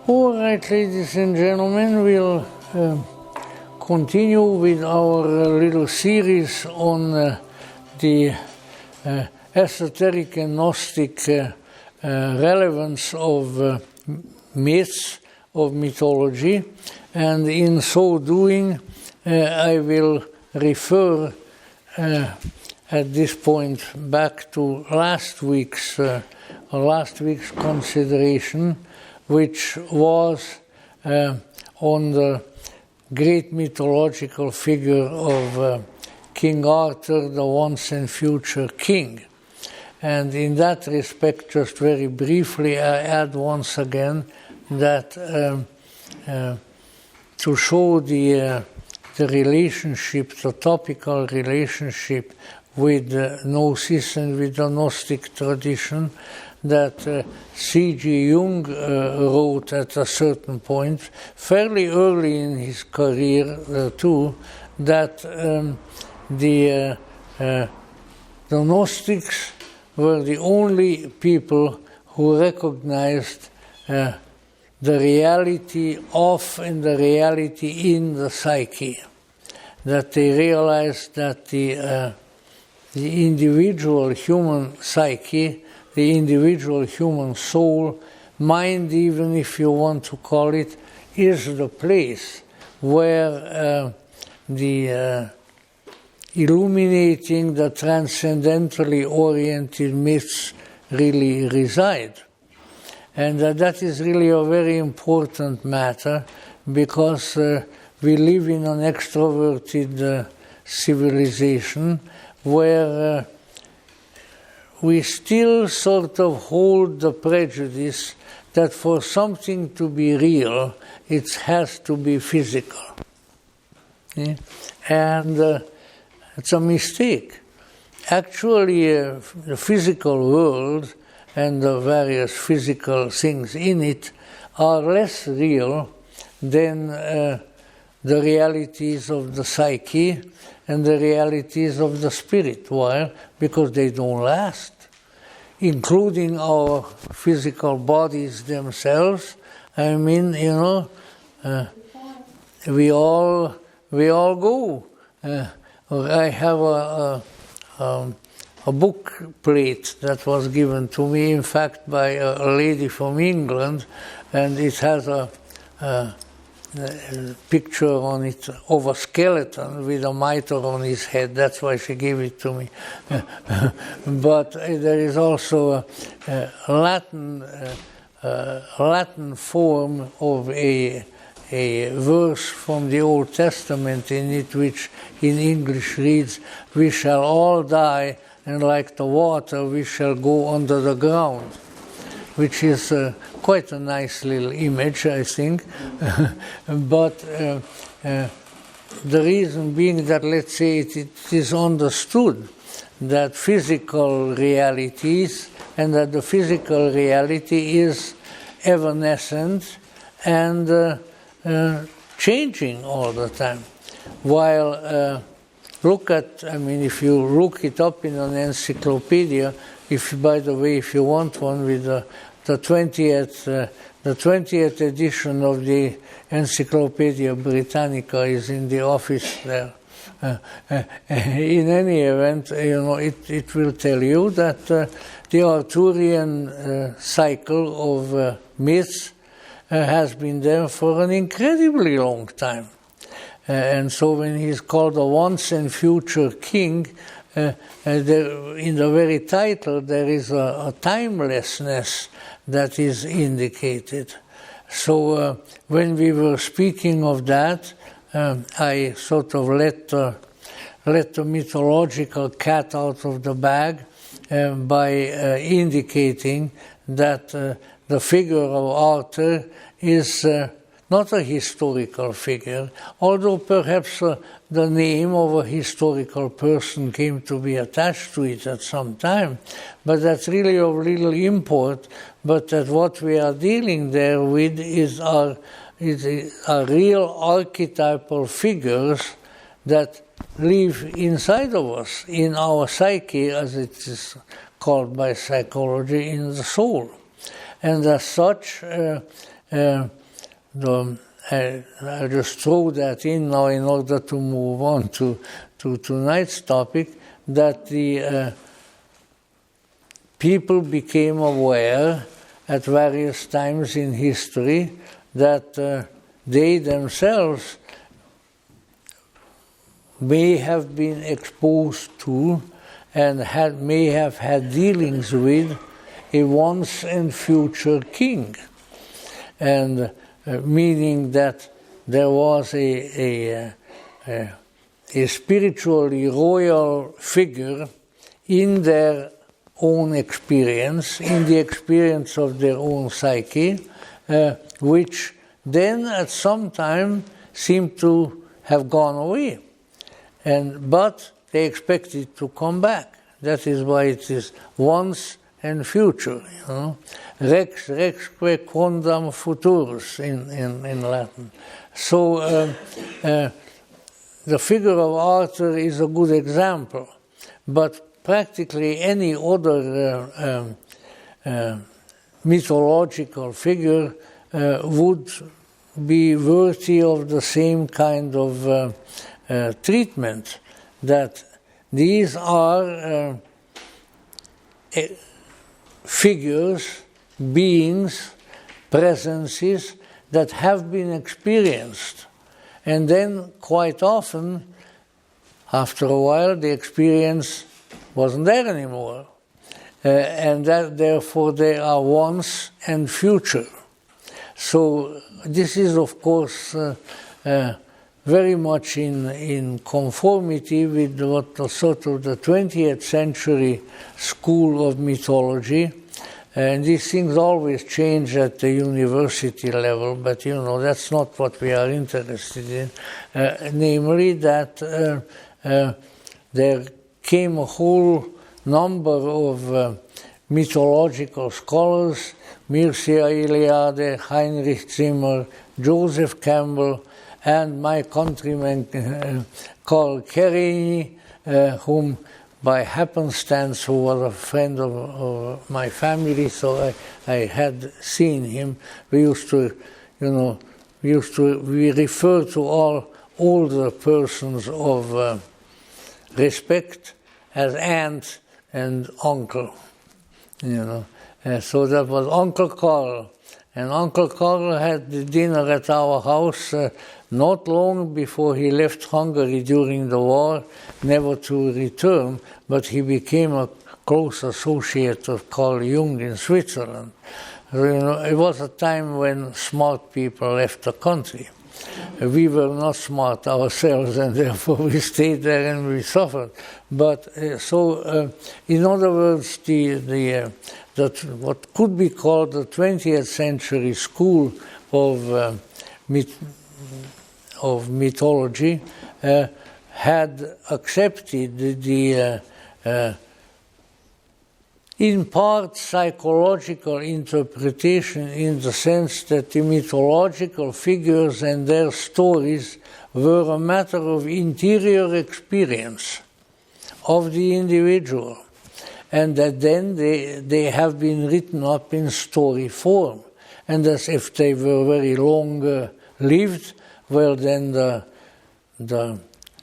All right, ladies and gentlemen, we'll continue with our little series on the esoteric and Gnostic relevance of myths, of mythology, and in so doing, I will refer at this point back to last week's consideration, which was on the great mythological figure of King Arthur, the once and future king. And in that respect, just very briefly, I add once again that to show the relationship, the topical relationship with Gnosis and with the Gnostic tradition, that C.G. Jung wrote at a certain point, fairly early in his career too, that the Gnostics were the only people who recognized the reality of and the reality in the psyche, that they realized that the individual human psyche, the individual human soul, mind even if you want to call it, is the place where the illuminating, the transcendentally oriented myths really reside. And that is really a very important matter, because we live in an extroverted civilization where we still sort of hold the prejudice that for something to be real, it has to be physical. Yeah? And it's a mistake. Actually, the physical world and the various physical things in it are less real than the realities of the psyche and the realities of the spirit. Why? Because they don't last, including our physical bodies themselves. I mean, you know, we all go. I have a book plate that was given to me, in fact, by a lady from England, and it has a picture on it of a skeleton with a mitre on his head. That's why she gave it to me. But there is also a Latin form of a verse from the Old Testament in it, which in English reads, "We shall all die, and like the water we shall go under the ground," which is quite a nice little image, I think. But the reason being that, let's say, it is understood that physical realities, and that the physical reality is evanescent and changing all the time. While if you look it up in an encyclopedia, by the way, if you want one with the 20th edition of the Encyclopedia Britannica is in the office there. In any event, it will tell you that the Arthurian cycle of myths has been there for an incredibly long time. And so when he's called a once and future king, in the very title there is a timelessness that is indicated. So when we were speaking of that, I sort of let the mythological cat out of the bag by indicating that the figure of Arthur is not a historical figure, although perhaps the name of a historical person came to be attached to it at some time, but that's really of little import, but that what we are dealing there with is our real archetypal figures that live inside of us, in our psyche, as it is called by psychology, in the soul. And as such, I'll just throw that in now in order to move on to tonight's topic, that the people became aware at various times in history that they themselves may have been exposed to and may have had dealings with a once and future king, and meaning that there was a spiritually royal figure in their own experience, in the experience of their own psyche, which then at some time seemed to have gone away, but they expect it to come back. That is why it is once and future, rex quondam futurus in Latin. So the figure of Arthur is a good example, but practically any other mythological figure would be worthy of the same kind of treatment, that these are figures, beings, presences that have been experienced. And then quite often, after a while, the experience wasn't there anymore. And that therefore they are once and future. So this is, of course, very much in conformity with what the sort of the 20th century school of mythology. And these things always change at the university level, but that's not what we are interested in. Namely that there came a whole number of mythological scholars, Mircea Eliade, Heinrich Zimmer, Joseph Campbell, and my countryman Carl Kerini, whom by happenstance, who was a friend of my family, so I had seen him. We refer to all older persons of respect as aunt and uncle, so that was Uncle Carl. And Uncle Carl had the dinner at our house not long before he left Hungary during the war, never to return, but he became a close associate of Carl Jung in Switzerland. It was a time when smart people left the country. We were not smart ourselves, and therefore we stayed there and we suffered. But in other words, what could be called the 20th century school of mythology had accepted the in part psychological interpretation, in the sense that the mythological figures and their stories were a matter of interior experience of the individual, and that then they have been written up in story form. And as if they were very long lived, well then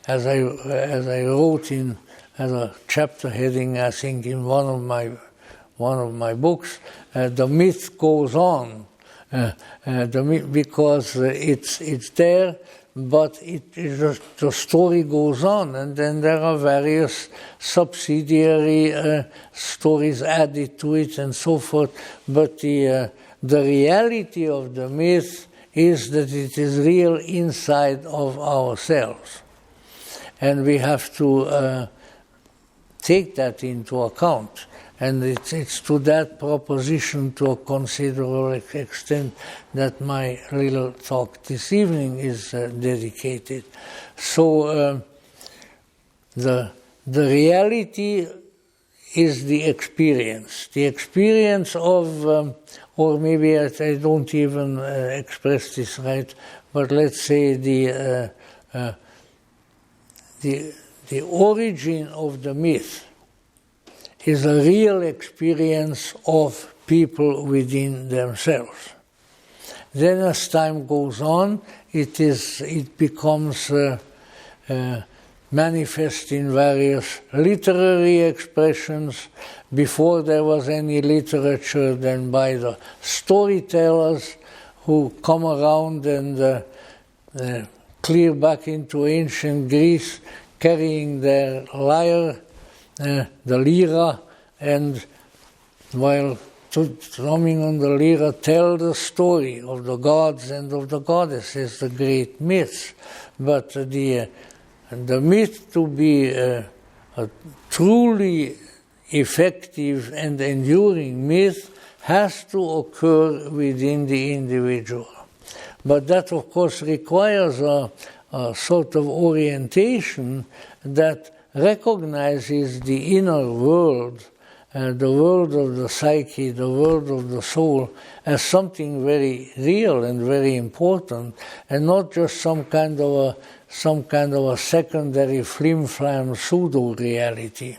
as I wrote in as a chapter heading, I think, in one of my books, the myth goes on, because it's there, but the story goes on, and then there are various subsidiary stories added to it and so forth. But the reality of the myth is that it is real inside of ourselves, and we have to take that into account. And it's to that proposition, to a considerable extent, that my little talk this evening is dedicated. So the reality is the experience of, or maybe I don't even express this right, but let's say the origin of the myth is a real experience of people within themselves. Then as time goes on, it becomes manifest in various literary expressions. Before there was any literature, then by the storytellers who come around and clear back into ancient Greece, carrying their lyre, the lyra, and while drumming on the lyra, tell the story of the gods and of the goddesses, the great myths. But the myth to be a truly effective and enduring myth has to occur within the individual. But that, of course, requires a sort of orientation that recognizes the inner world, the world of the psyche, the world of the soul, as something very real and very important, and not just some kind of a secondary flim-flam pseudo-reality.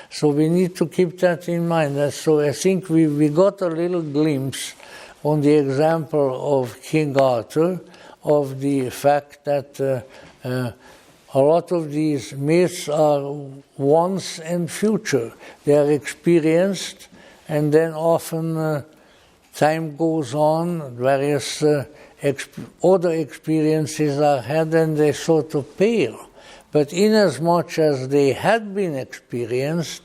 So we need to keep that in mind. So I think we got a little glimpse on the example of King Arthur, of the fact that a lot of these myths are once and future. They are experienced, and then often time goes on, various other experiences are had, and they sort of pale. But inasmuch as they had been experienced,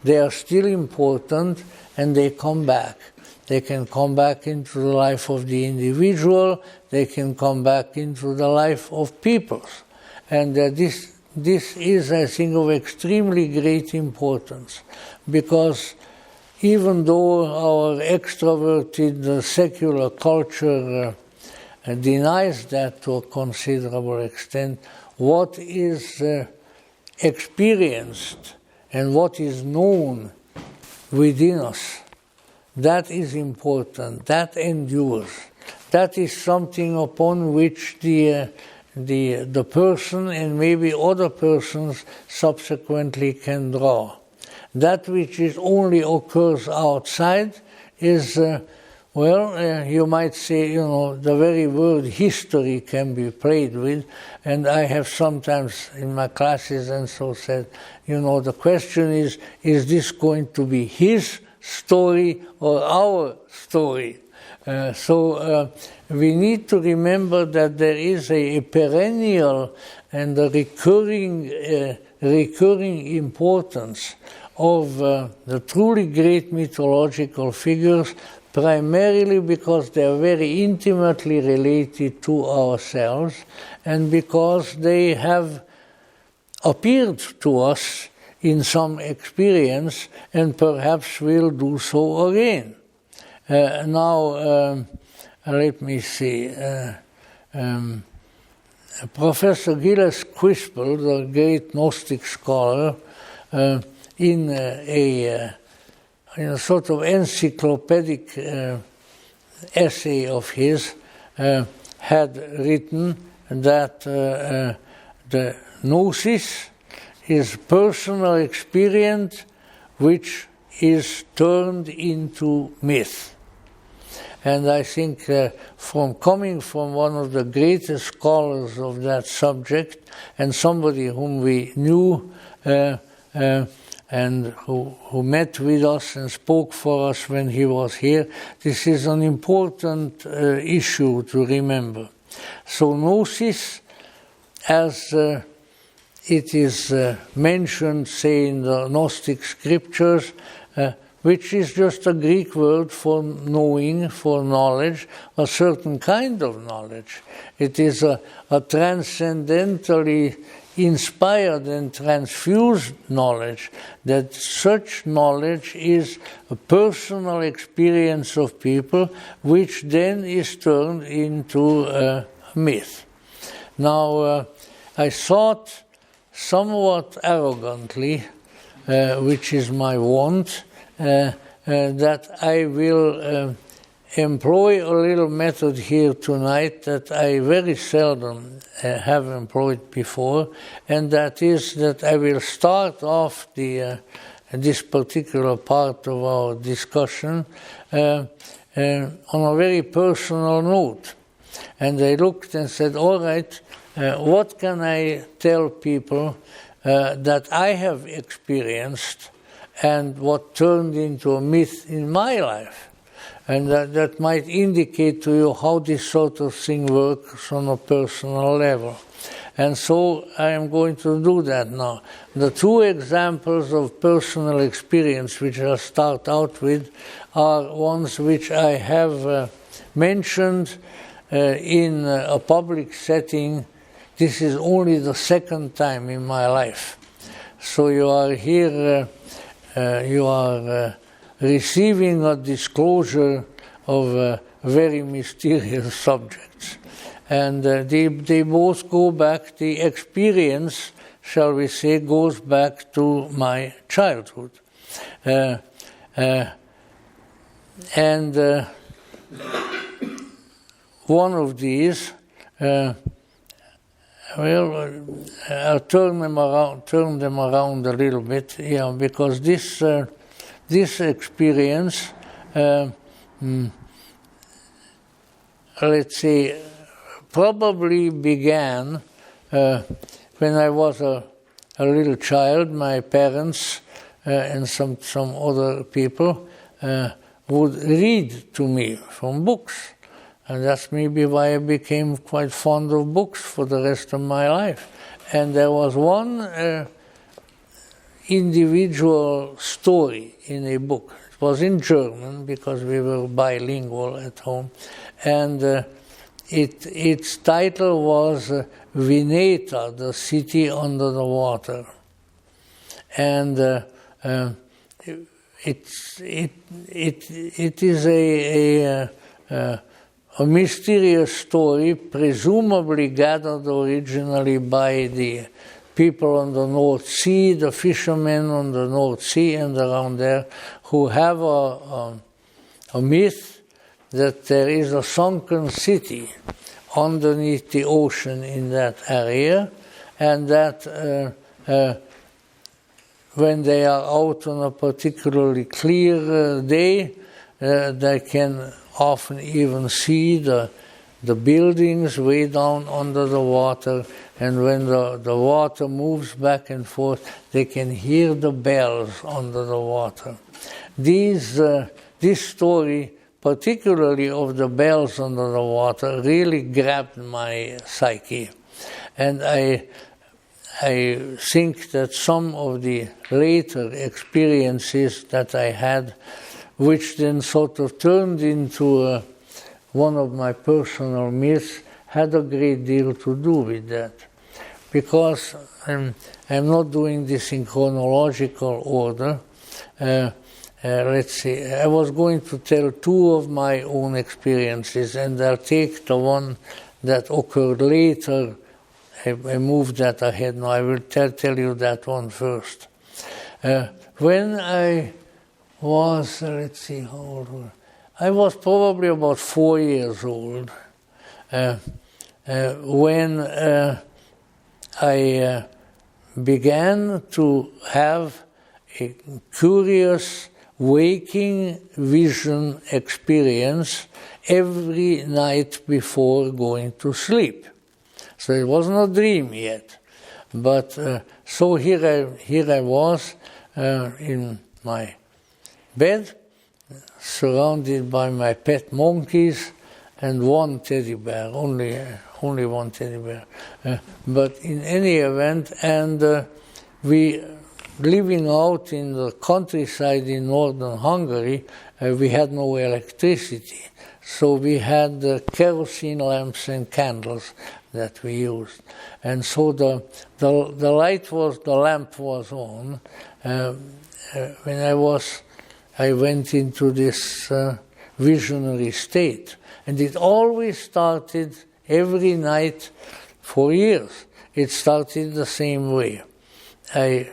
they are still important, and they come back. They can come back into the life of the individual, they can come back into the life of peoples. And this is, I think, of extremely great importance, because even though our extroverted secular culture denies that to a considerable extent, what is experienced and what is known within us, that is important, that endures. That is something upon which the person and maybe other persons subsequently can draw. That which is only occurs outside is, you might say, the very word history can be played with, and I have sometimes in my classes and so said, the question is this going to be his story or our story? So we need to remember that there is a perennial and a recurring importance of the truly great mythological figures, primarily because they are very intimately related to ourselves and because they have appeared to us in some experience and perhaps will do so again. Now, let me see. Professor Gilles Quispel, the great Gnostic scholar, in a sort of encyclopedic essay of his, had written that the gnosis is personal experience which is turned into myth. And I think coming from one of the greatest scholars of that subject, and somebody whom we knew and who met with us and spoke for us when he was here, this is an important issue to remember. So gnosis, as it is mentioned, say, in the Gnostic scriptures, which is just a Greek word for knowing, for knowledge, a certain kind of knowledge. It is a transcendentally inspired and transfused knowledge, that such knowledge is a personal experience of people, which then is turned into a myth. Now, I thought somewhat arrogantly, which is my want, that I will employ a little method here tonight that I very seldom have employed before, and that is that I will start off this particular part of our discussion on a very personal note. And I looked and said, all right, what can I tell people that I have experienced and what turned into a myth in my life? And that might indicate to you how this sort of thing works on a personal level. And so I am going to do that now. The two examples of personal experience which I'll start out with are ones which I have mentioned in a public setting. This is only the second time in my life. So you are here, you are receiving a disclosure of very mysterious subjects. And they both go back, the experience, shall we say, goes back to my childhood. And one of these, well, I'll turn them around a little bit, yeah, because this experience, let's say, probably began when I was a little child. My parents and some other people would read to me from books. And that's maybe why I became quite fond of books for the rest of my life. And there was one individual story in a book. It was in German because we were bilingual at home. And its title was Vineta, the City Under the Water. And it is a mysterious story, presumably gathered originally by the people on the North Sea, the fishermen on the North Sea and around there, who have a myth that there is a sunken city underneath the ocean in that area, and that when they are out on a particularly clear day, they can often even see the buildings way down under the water, and when the water moves back and forth, they can hear the bells under the water. This story, particularly of the bells under the water, really grabbed my psyche. And I think that some of the later experiences that I had, which then sort of turned into one of my personal myths, had a great deal to do with that. Because I'm not doing this in chronological order. Let's see, I was going to tell two of my own experiences, and I'll take the one that occurred later. I moved that ahead now. I will tell you that one first. When I was, let's see, how old was I? I was probably about 4 years old when I began to have a curious waking vision experience every night before going to sleep. So it wasn't a dream yet. But so here I was in my bed, surrounded by my pet monkeys and one teddy bear, only one teddy bear. But in any event, and we living out in the countryside in northern Hungary, we had no electricity. So we had kerosene lamps and candles that we used. And so the lamp was on. When I went into this visionary state. And it always started every night for years. It started the same way. I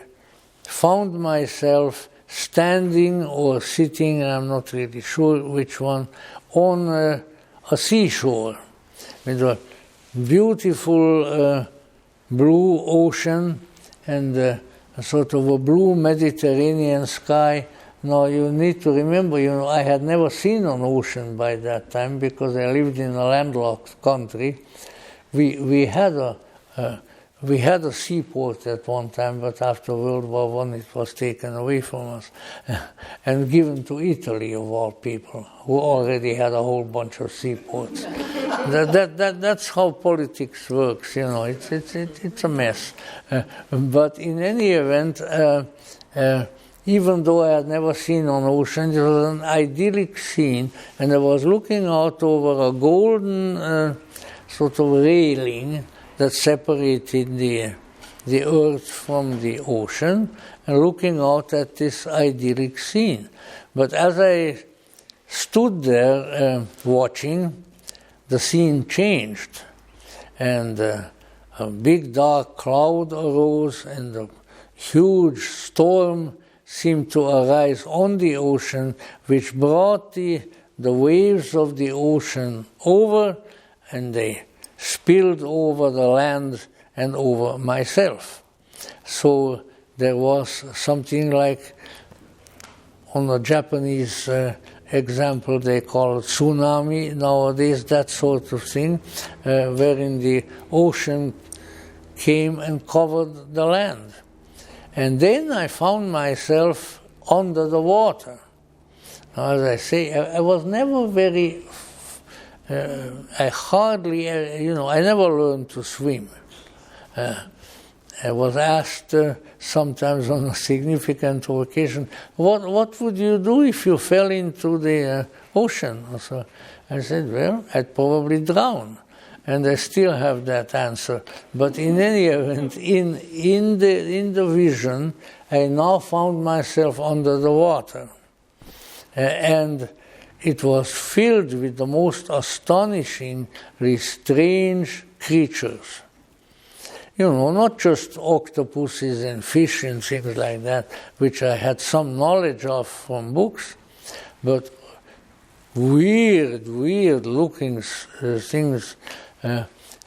found myself standing or sitting, I'm not really sure which one, on a seashore with a beautiful blue ocean and a sort of a blue Mediterranean sky Now you need to remember, I had never seen an ocean by that time because I lived in a landlocked country. We had a seaport at one time, but after World War I it was taken away from us and given to Italy, of all people, who already had a whole bunch of seaports. That's how politics works, it's a mess. But in any event, even though I had never seen an ocean, it was an idyllic scene, and I was looking out over a golden sort of railing that separated the earth from the ocean, and looking out at this idyllic scene. But as I stood there watching, the scene changed, and a big dark cloud arose, and a huge storm seemed to arise on the ocean, which brought the waves of the ocean over, and they spilled over the land and over myself. So there was something like, on a Japanese example, they call it tsunami nowadays, that sort of thing, wherein the ocean came and covered the land. And then I found myself under the water. Now, as I say, I was never very, I hardly, I never learned to swim. I was asked sometimes on a significant occasion, what would you do if you fell into the ocean? So I said, well, I'd probably drown. And I still have that answer. But in any event, in the vision, I now found myself under the water. And it was filled with the most astonishingly strange creatures. Not just octopuses and fish and things like that, which I had some knowledge of from books, but weird looking things,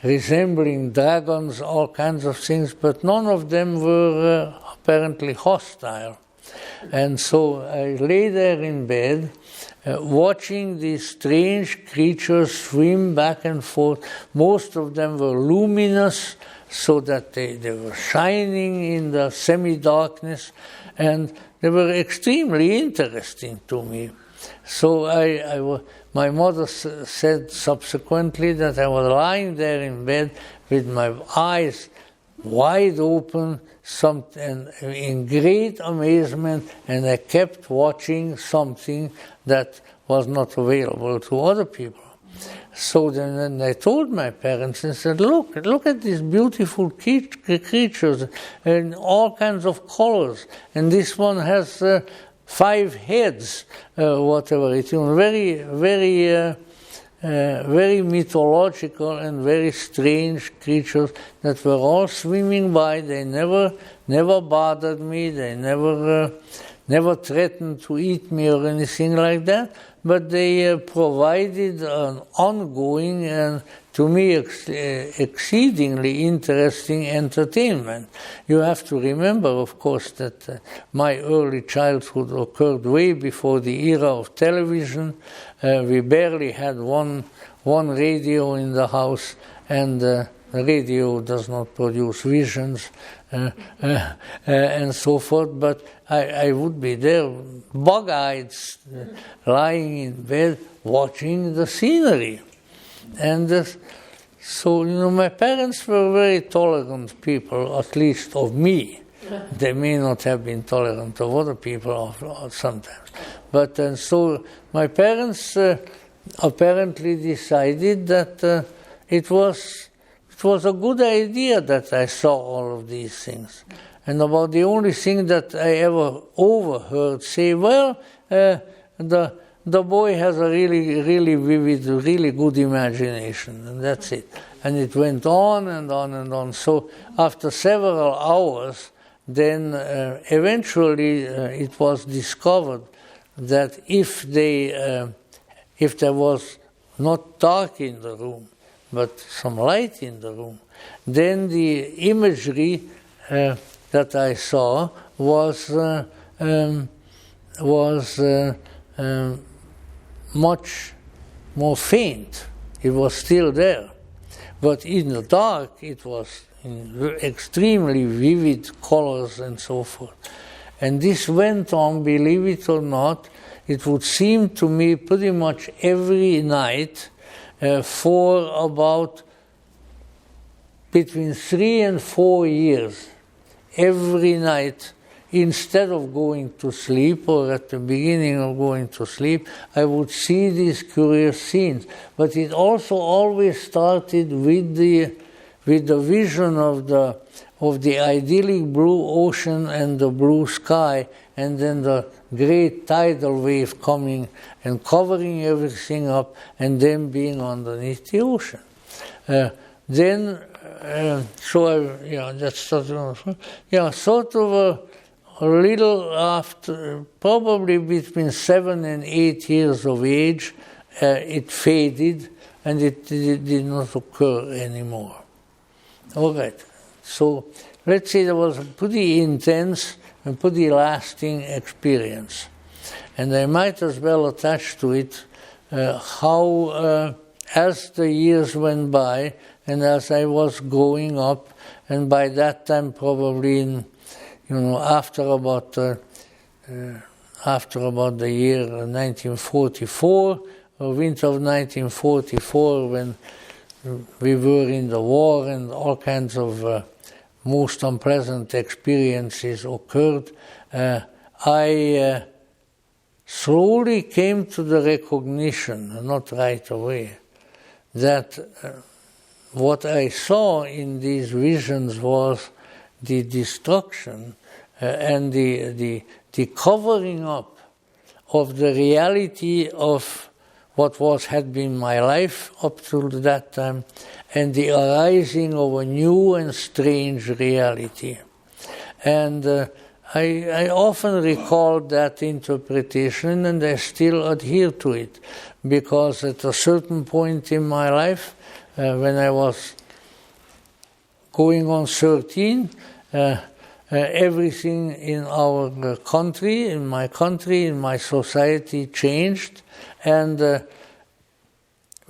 resembling dragons, all kinds of things, but none of them were apparently hostile. And so I lay there in bed, watching these strange creatures swim back and forth. Most of them were luminous, so that they were shining in the semi-darkness, and they were extremely interesting to me. So my mother said subsequently that I was lying there in bed with my eyes wide open, in great amazement, and I kept watching something that was not available to other people. So then I told my parents and said, look at these beautiful creatures in all kinds of colors, and this one has 5 heads, whatever it is, very mythological and very strange creatures that were all swimming by. They never bothered me. They never threatened to eat me or anything like that. But they provided an ongoing and, to me, exceedingly interesting entertainment. You have to remember, of course, that my early childhood occurred way before the era of television. We barely had one radio in the house, and the radio does not produce visions and so forth, but I would be there, bug-eyed, lying in bed, watching the scenery. And so, my parents were very tolerant people, at least of me. They may not have been tolerant of other people sometimes. But so my parents apparently decided that it was a good idea that I saw all of these things. And about the only thing that I ever overheard say, well, the boy has a really vivid, really good imagination, and that's it. And it went on and on and on. So after several hours, then eventually it was discovered that if there was not dark in the room, but some light in the room, then the imagery that I saw was was much more faint. It was still there. But in the dark, it was in extremely vivid colors and so forth. And this went on, believe it or not, it would seem to me pretty much every night for about between 3 and 4 years. Every night, instead of going to sleep or at the beginning of going to sleep, I would see these curious scenes. But it also always started with the vision of the idyllic blue ocean and the blue sky, and then the great tidal wave coming and covering everything up, and then being underneath the ocean. That's sort of a little after, probably between 7 and 8 years of age, it faded and it did not occur anymore. All right. So let's say there was a pretty intense and pretty lasting experience. And I might as well attach to it how, as the years went by, and as I was growing up, and by that time probably after about the year 1944, or winter of 1944, when we were in the war and all kinds of most unpleasant experiences occurred, I slowly came to the recognition, not right away, that what I saw in these visions was the destruction and the covering up of the reality of what had been my life up to that time, and the arising of a new and strange reality. And I often recall that interpretation, and I still adhere to it, because at a certain point in my life, when I was going on 13, everything in our country, in my society changed and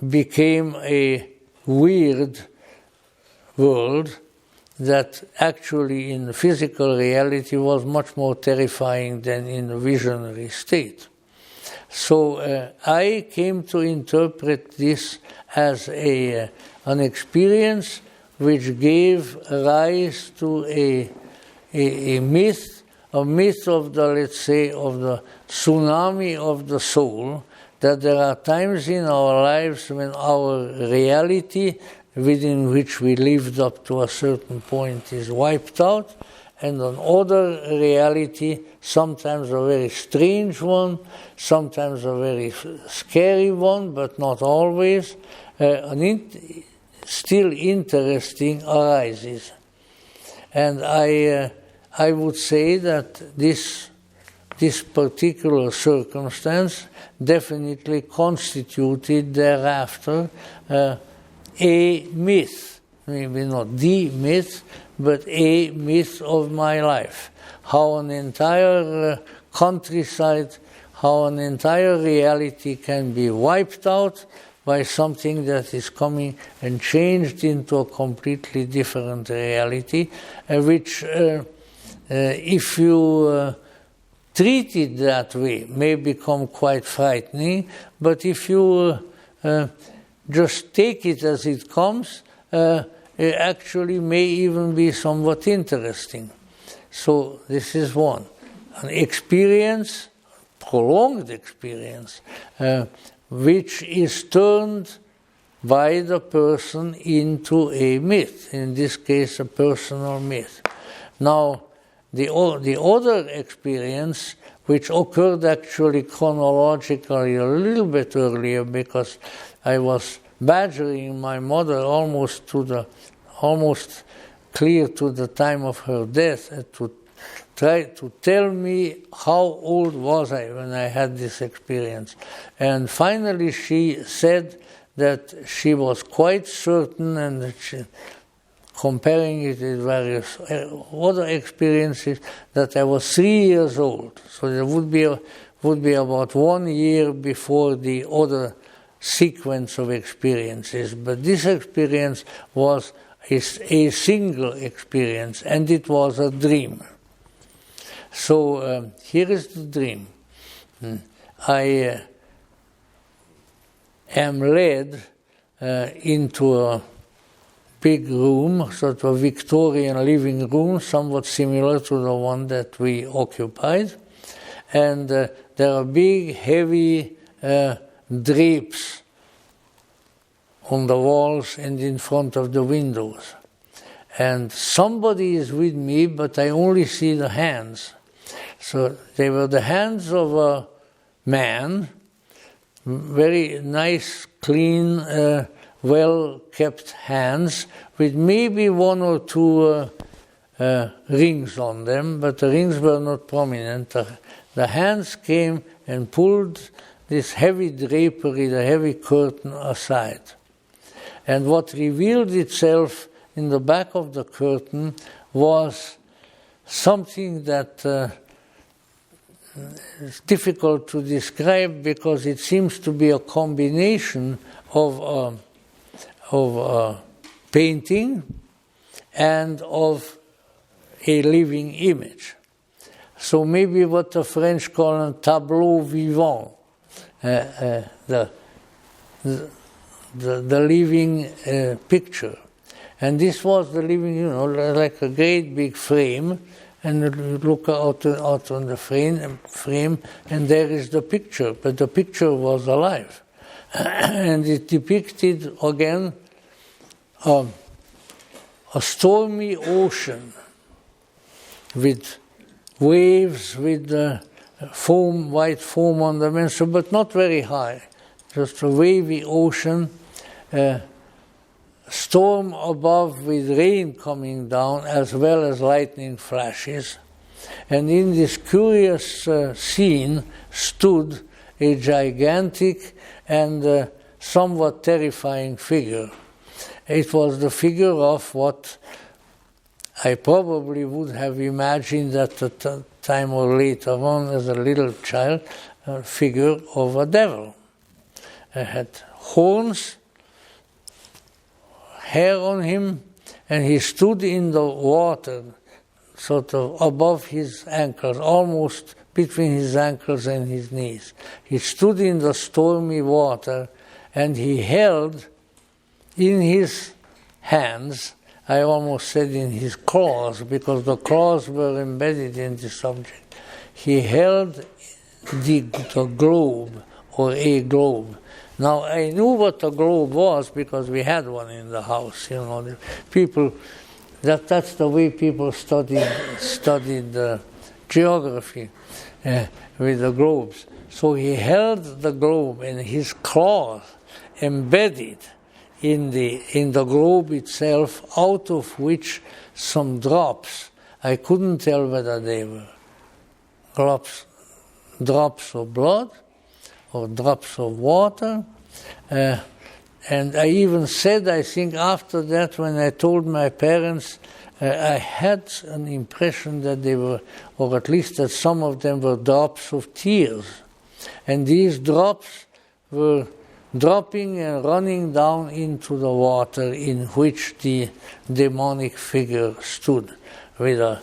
became a weird world that actually in the physical reality was much more terrifying than in the visionary state. So I came to interpret this as an experience which gave rise to a myth of the, let's say, of the tsunami of the soul, that there are times in our lives when our reality within which we lived up to a certain point is wiped out, and another reality, sometimes a very strange one, sometimes a very scary one, but not always, still interesting, arises. And I would say that this particular circumstance definitely constituted thereafter a myth, maybe not the myth, but a myth of my life. How an entire countryside, how an entire reality can be wiped out by something that is coming and changed into a completely different reality, which, if you treat it that way, may become quite frightening, but if you just take it as it comes, it actually may even be somewhat interesting. So this is one. An experience, prolonged experience, which is turned by the person into a myth, in this case a personal myth. Now, the other experience, which occurred actually chronologically a little bit earlier, because I was badgering my mother almost clear to the time of her death, to try to tell me how old was I when I had this experience. And finally she said that she was quite certain, and that she comparing it with various other experiences, that I was 3 years old. So there would be about 1 year before the other sequence of experiences. But this experience was a single experience, and it was a dream. So here is the dream. I am led into a big room, sort of Victorian living room, somewhat similar to the one that we occupied. And there are big, heavy drapes on the walls and in front of the windows. And somebody is with me, but I only see the hands. So they were the hands of a man, very nice, clean, well-kept hands, with maybe 1 or 2 rings on them, but the rings were not prominent. The hands came and pulled this heavy drapery, the heavy curtain aside. And what revealed itself in the back of the curtain was something that is difficult to describe, because it seems to be a combination of painting and of a living image. So maybe what the French call a tableau vivant, the living picture. And this was the living, like a great big frame, and you look out on the frame, and there is the picture, but the picture was alive. And it depicted, again, a stormy ocean with waves, with foam, white foam on the mesa, but not very high, just a wavy ocean, storm above with rain coming down, as well as lightning flashes. And in this curious scene stood a gigantic and somewhat terrifying figure. It was the figure of what I probably would have imagined at the time or later on as a little child, a figure of a devil. It had horns, hair on him, and he stood in the water, sort of above his ankles, almost between his ankles and his knees. He stood in the stormy water, and he held in his hands, I almost said in his claws, because the claws were embedded in the subject. He held the globe, or a globe. Now, I knew what a globe was because we had one in the house. The people, that's the way people studied geography with the globes. So he held the globe, and his claws embedded in the globe itself, out of which some drops, I couldn't tell whether they were drops of blood or drops of water. And I even said, I think after that, when I told my parents, I had an impression that they were, or at least that some of them were drops of tears. And these drops were dropping and running down into the water in which the demonic figure stood, with a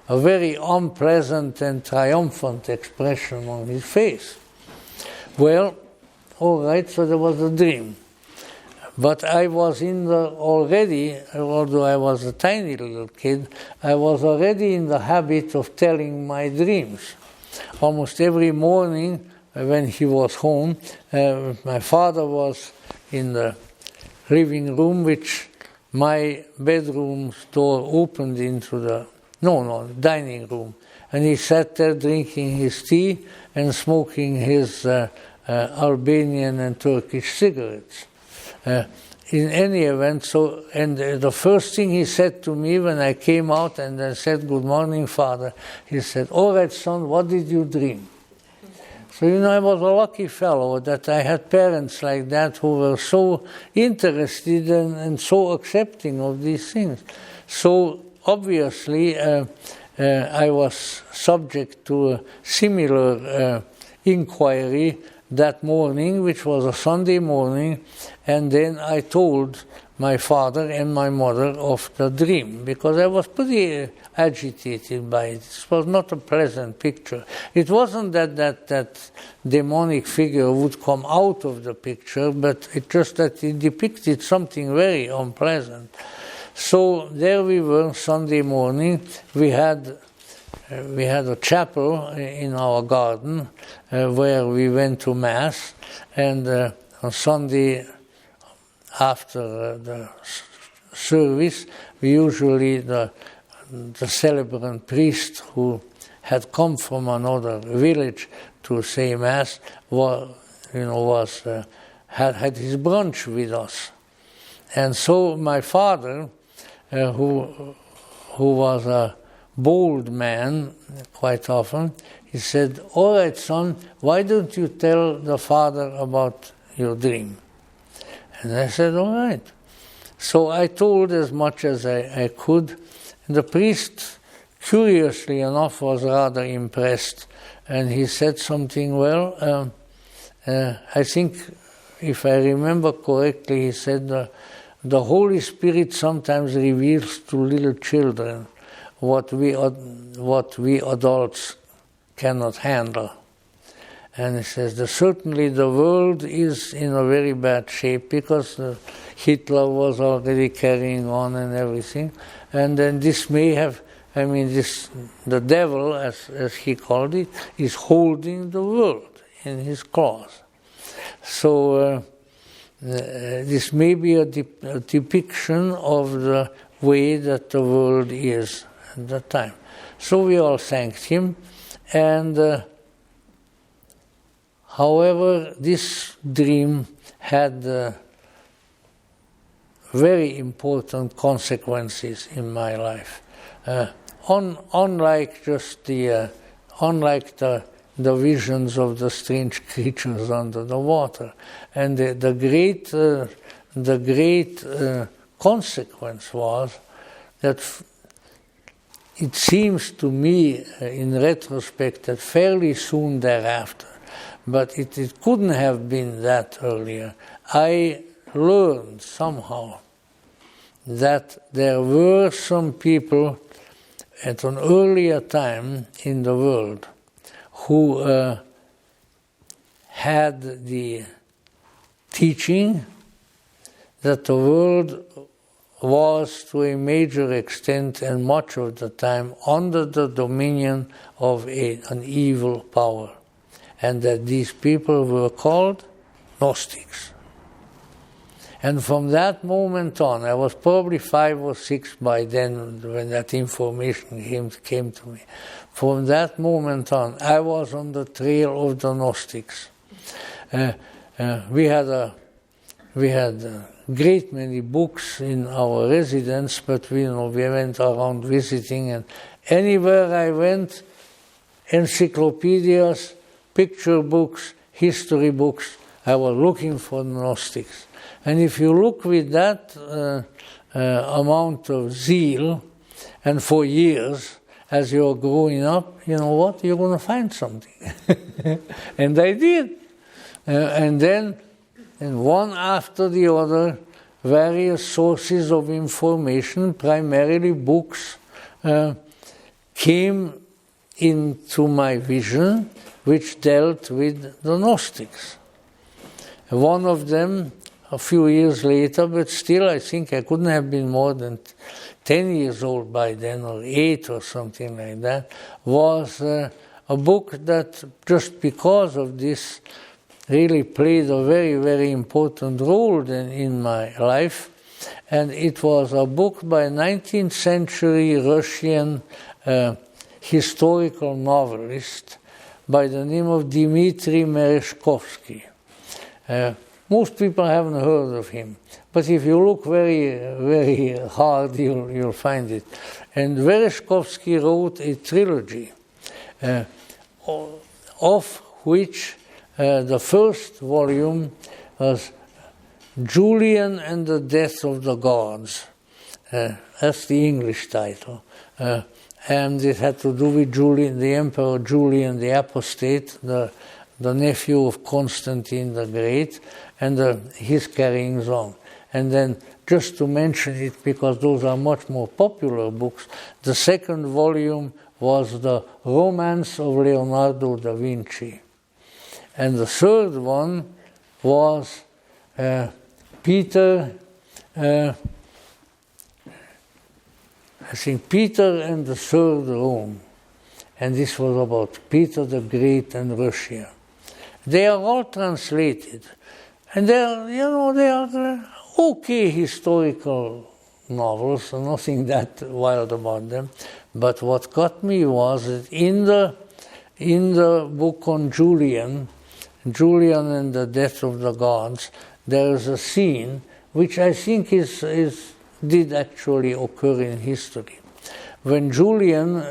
very unpleasant and triumphant expression on his face. Well, all right, so there was a dream. But I was already, although I was a tiny little kid, I was already in the habit of telling my dreams. Almost every morning when he was home, my father was in the living room, which my bedroom's door opened into the dining room. And he sat there drinking his tea and smoking his Albanian and Turkish cigarettes. In any event, the first thing he said to me when I came out and I said, "Good morning, Father," he said, "All right, son, what did you dream?" So, I was a lucky fellow that I had parents like that who were so interested and so accepting of these things. So, obviously, I was subject to a similar inquiry that morning, which was a Sunday morning, and then I told my father and my mother of the dream, because I was pretty agitated by it. It was not a pleasant picture. It wasn't that demonic figure would come out of the picture, but it just that it depicted something very unpleasant. So there we were Sunday morning. We had a chapel in our garden where we went to Mass, and on Sunday after the service, we usually the celebrant priest who had come from another village to say Mass had his brunch with us, and so my father, who was a bold man quite often, he said, "All right, son, why don't you tell the father about your dream?" And I said, "All right." So I told as much as I could, and the priest, curiously enough, was rather impressed, and he said something, well, I think, if I remember correctly, he said, the Holy Spirit sometimes reveals to little children what we adults cannot handle. And he says that certainly the world is in a very bad shape because Hitler was already carrying on and everything. And then this may have, the devil, as he called it, is holding the world in his claws. So this may be a depiction of the way that the world is at that time. So we all thanked him, and however, this dream had very important consequences in my life. Unlike the visions of the strange creatures under the water, and the great consequence was that it seems to me, in retrospect, that fairly soon thereafter, but it couldn't have been that earlier, I learned somehow that there were some people at an earlier time in the world who had the teaching that the world was to a major extent and much of the time under the dominion of an evil power, and that these people were called Gnostics. And from that moment on, I was probably 5 or 6 by then when that information came to me. From that moment on, I was on the trail of the Gnostics. We had a great many books in our residence, but we went around visiting, and anywhere I went, encyclopedias, picture books, history books, I was looking for Gnostics. And if you look with that amount of zeal, and for years, as you're growing up, you know what, you're going to find something. And I did. And then, one after the other, various sources of information, primarily books, came into my vision, which dealt with the Gnostics. One of them, a few years later, but still I think I couldn't have been more than 10 years old by then, or 8 or something like that, was a book that, just because of this, really played a very, very important role in my life. And it was a book by a 19th century Russian historical novelist by the name of Dmitry Merezhkovsky. Most people haven't heard of him, but if you look very, very hard, you'll find it. And Merezhkovsky wrote a trilogy, of which the first volume was Julian and the Death of the Gods. That's the English title. And it had to do with Julian, the Emperor Julian the Apostate, the nephew of Constantine the Great, and his carryings on. And then, just to mention it, because those are much more popular books, the second volume was the Romance of Leonardo da Vinci. And the third one was Peter and the Third Rome. And this was about Peter the Great and Russia. They are all translated. And they are okay historical novels, nothing that wild about them. But what got me was that in the book on Julian and the Death of the Gods, there is a scene which I think did actually occur in history. When Julian,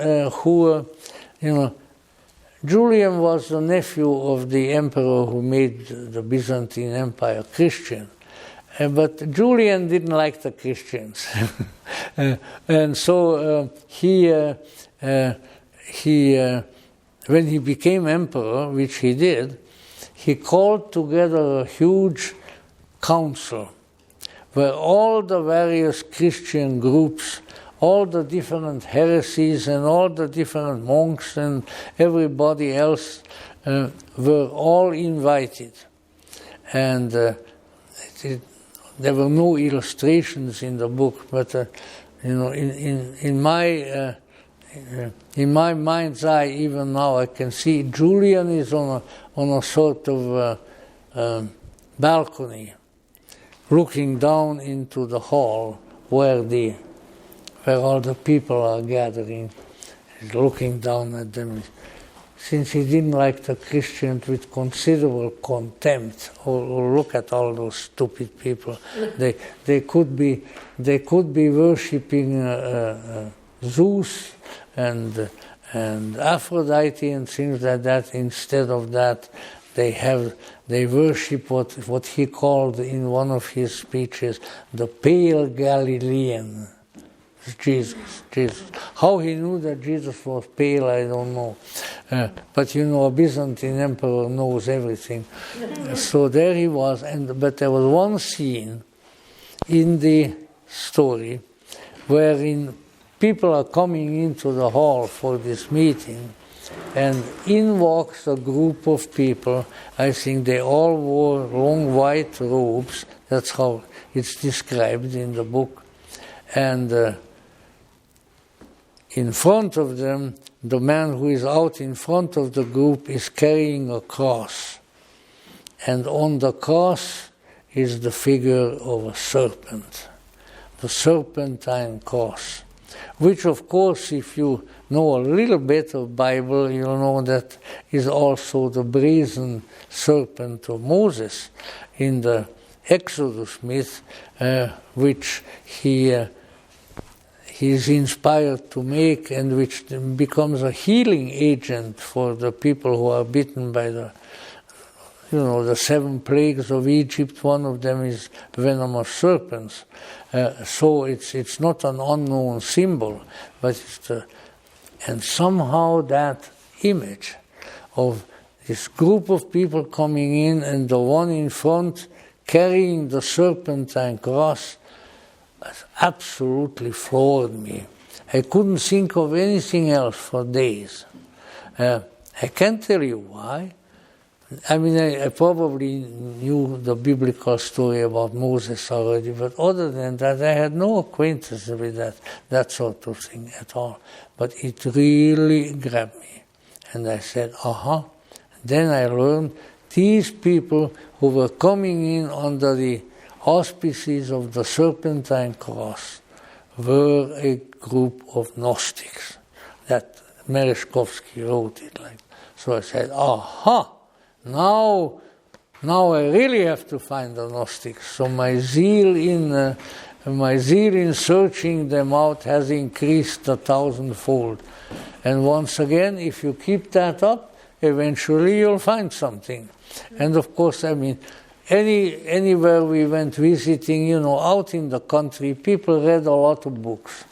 Julian was the nephew of the emperor who made the Byzantine Empire Christian. But Julian didn't like the Christians. And so when he became emperor, which he did, he called together a huge council where all the various Christian groups, all the different heresies and all the different monks and everybody else were all invited. And there were no illustrations in the book, but in my mind's eye, even now, I can see Julian is on a sort of balcony, looking down into the hall where all the people are gathering. He's looking down at them. Since he didn't like the Christians with considerable contempt, or look at all those stupid people. They could be worshipping Zeus and Aphrodite and things like that. Instead of that, they worship what he called in one of his speeches the pale Galilean. Jesus. How he knew that Jesus was pale, I don't know. But a Byzantine emperor knows everything. So there he was, but there was one scene in the story wherein people are coming into the hall for this meeting, and in walks a group of people. I think they all wore long white robes. That's how it's described in the book. And in front of them, the man who is out in front of the group is carrying a cross. And on the cross is the figure of a serpent, the serpentine cross, which of course, if you know a little bit of Bible, you know that is also the brazen serpent of Moses in the Exodus myth, which he is inspired to make, and which becomes a healing agent for the people who are bitten by the 7 plagues of Egypt. One of them is venomous serpents. So it's not an unknown symbol, but and somehow that image of this group of people coming in and the one in front carrying the serpentine cross absolutely floored me. I couldn't think of anything else for days. I can't tell you why. I mean, I probably knew the biblical story about Moses already, but other than that, I had no acquaintance with that sort of thing at all. But it really grabbed me. And I said, Then I learned these people who were coming in under the auspices of the serpentine cross were a group of Gnostics. That Merezhkovsky wrote it like. So I said, now I really have to find the Gnostics. So my zeal in searching them out has increased 1,000-fold. And once again, if you keep that up, eventually you'll find something. And of course, I mean, anywhere we went visiting, out in the country, people read a lot of books.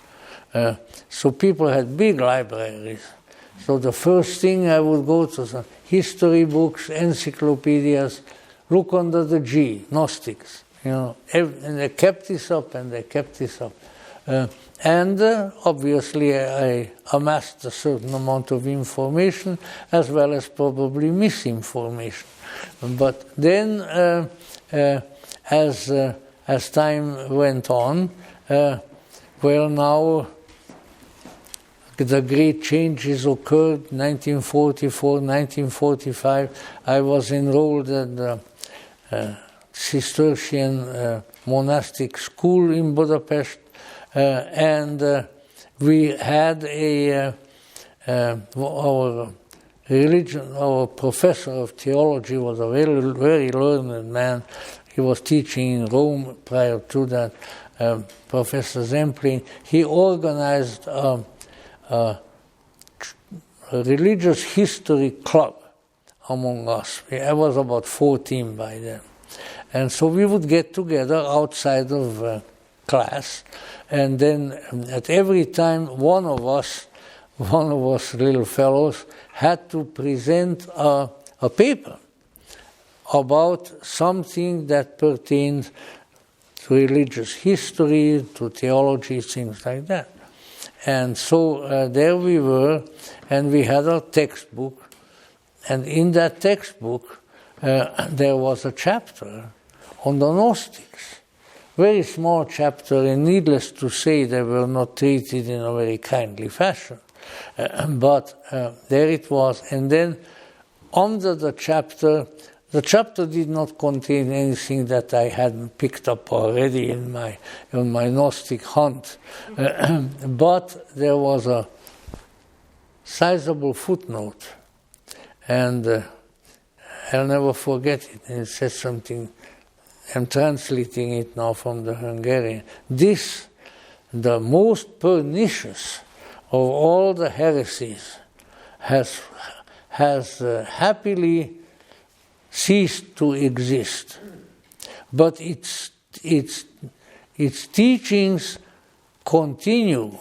So people had big libraries. So the first thing I would go to some history books, encyclopedias, look under the G, Gnostics. And they kept this up, and obviously I amassed a certain amount of information, as well as probably misinformation. But then, as time went on, now the great changes occurred. 1944, 1945. I was enrolled at the Cistercian monastic school in Budapest, and we had our professor of theology was a very, very learned man. He was teaching in Rome prior to that, Professor Zemplin. He organized a religious history club among us. I was about 14 by then. And so we would get together outside of class, and then at every time one of us little fellows had to present a paper about something that pertained to religious history, to theology, things like that. And so there we were, and we had our textbook, and in that textbook there was a chapter on the Gnostics. Very small chapter, and needless to say, they were not treated in a very kindly fashion. But there it was. And then under the chapter did not contain anything that I hadn't picked up already in my Gnostic hunt. But there was a sizable footnote, and I'll never forget it. And it says something. I'm translating it now from the Hungarian. This, the most pernicious of all the heresies, has happily ceased to exist. But its teachings continue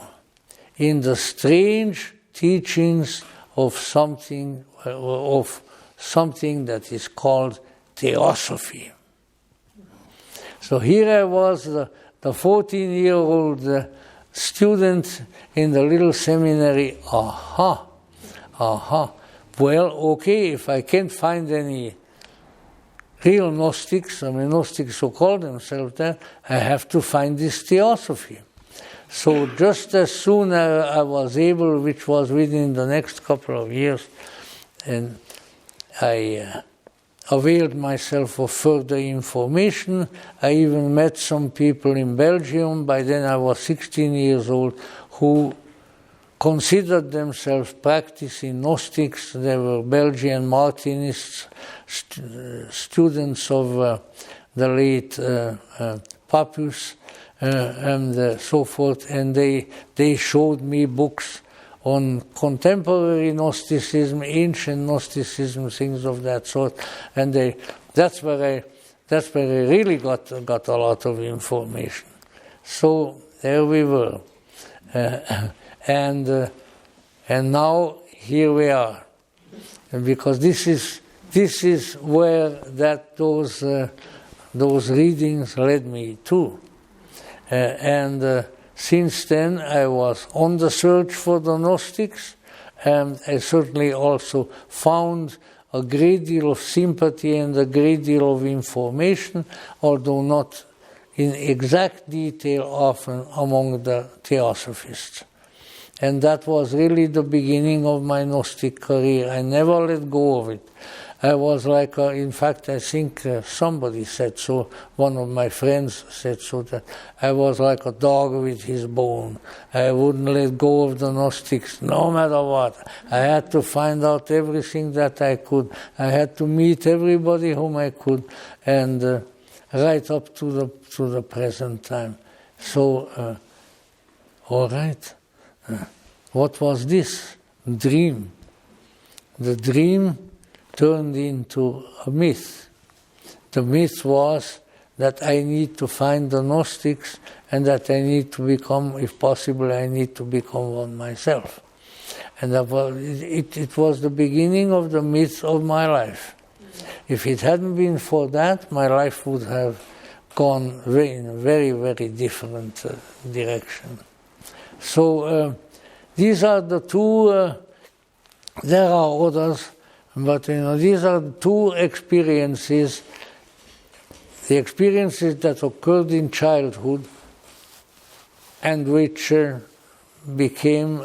in the strange teachings of something that is called theosophy. So here I was, the 14-year-old student in the little seminary. Well, okay, if I can't find any real Gnostics, Gnostics who call themselves that, I have to find this theosophy. So just as soon as I was able, which was within the next couple of years, and I availed myself of further information. I even met some people in Belgium, by then I was 16 years old, who considered themselves practicing Gnostics. They were Belgian Martinists, students of the late Pappus and so forth, and they showed me books on contemporary Gnosticism, ancient Gnosticism, things of that sort, and that's where I really got a lot of information. So there we were, and now here we are, because this is where those readings led me to, and. Since then, I was on the search for the Gnostics, and I certainly also found a great deal of sympathy and a great deal of information, although not in exact detail often, among the theosophists. And that was really the beginning of my Gnostic career. I never let go of it. I was like, in fact, I think somebody said so, one of my friends said so, that I was like a dog with his bone. I wouldn't let go of the Gnostics, no matter what. I had to find out everything that I could. I had to meet everybody whom I could, and right up to the present time. So, all right, what was this dream? the dream turned into a myth. The myth was that I need to find the Gnostics and that I need to become, if possible, I need to become one myself. And it was the beginning of the myth of my life. If it hadn't been for that, my life would have gone in a very, very different direction. So these are the two, there are others, but these are two experiences, the experiences that occurred in childhood and which became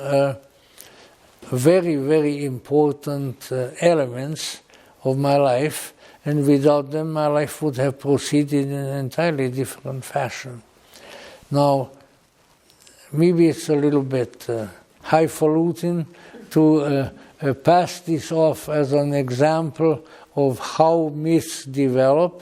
very, very important elements of my life, and without them my life would have proceeded in an entirely different fashion. Now, maybe it's a little bit highfalutin to pass this off as an example of how myths develop,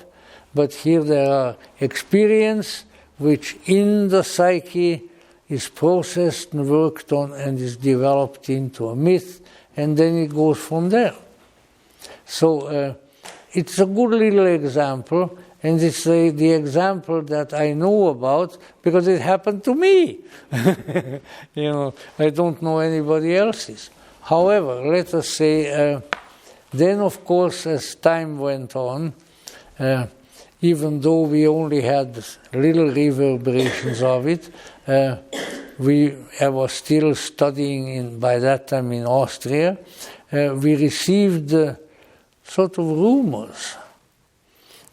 but here there are experience which in the psyche is processed and worked on and is developed into a myth, and then it goes from there. So it's a good little example, and it's the example that I know about because it happened to me. I don't know anybody else's. However, let us say, then of course as time went on, even though we only had little reverberations of it, I was still studying by that time in Austria. We received sort of rumors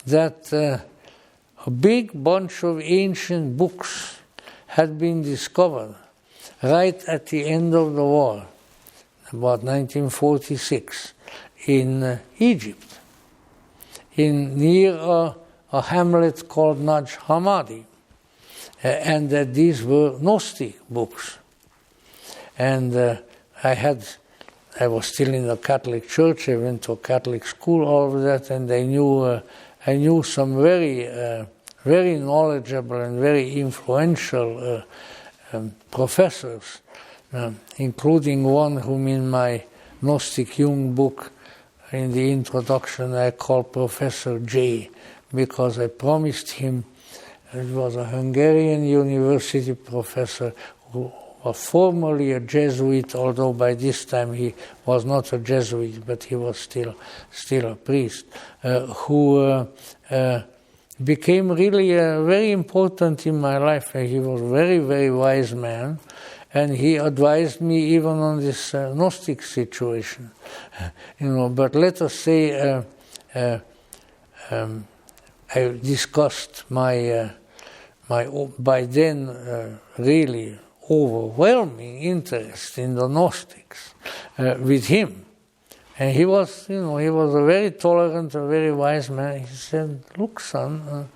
that a big bunch of ancient books had been discovered right at the end of the war, about 1946, in Egypt, near a hamlet called Naj Hammadi, and that these were Gnostic books. And I was still in the Catholic Church. I went to a Catholic school, all of that, and I knew some very, very knowledgeable and very influential professors, including one whom in my Gnostic Jung book, in the introduction, I call Professor J, because I promised him. It was a Hungarian university professor who was formerly a Jesuit, although by this time he was not a Jesuit, but he was still a priest, who became really very important in my life. He was a very, very wise man, and he advised me even on this Gnostic situation. But let us say I discussed my by then really overwhelming interest in the Gnostics with him, and he was a very tolerant, a very wise man. He said, "Look, son,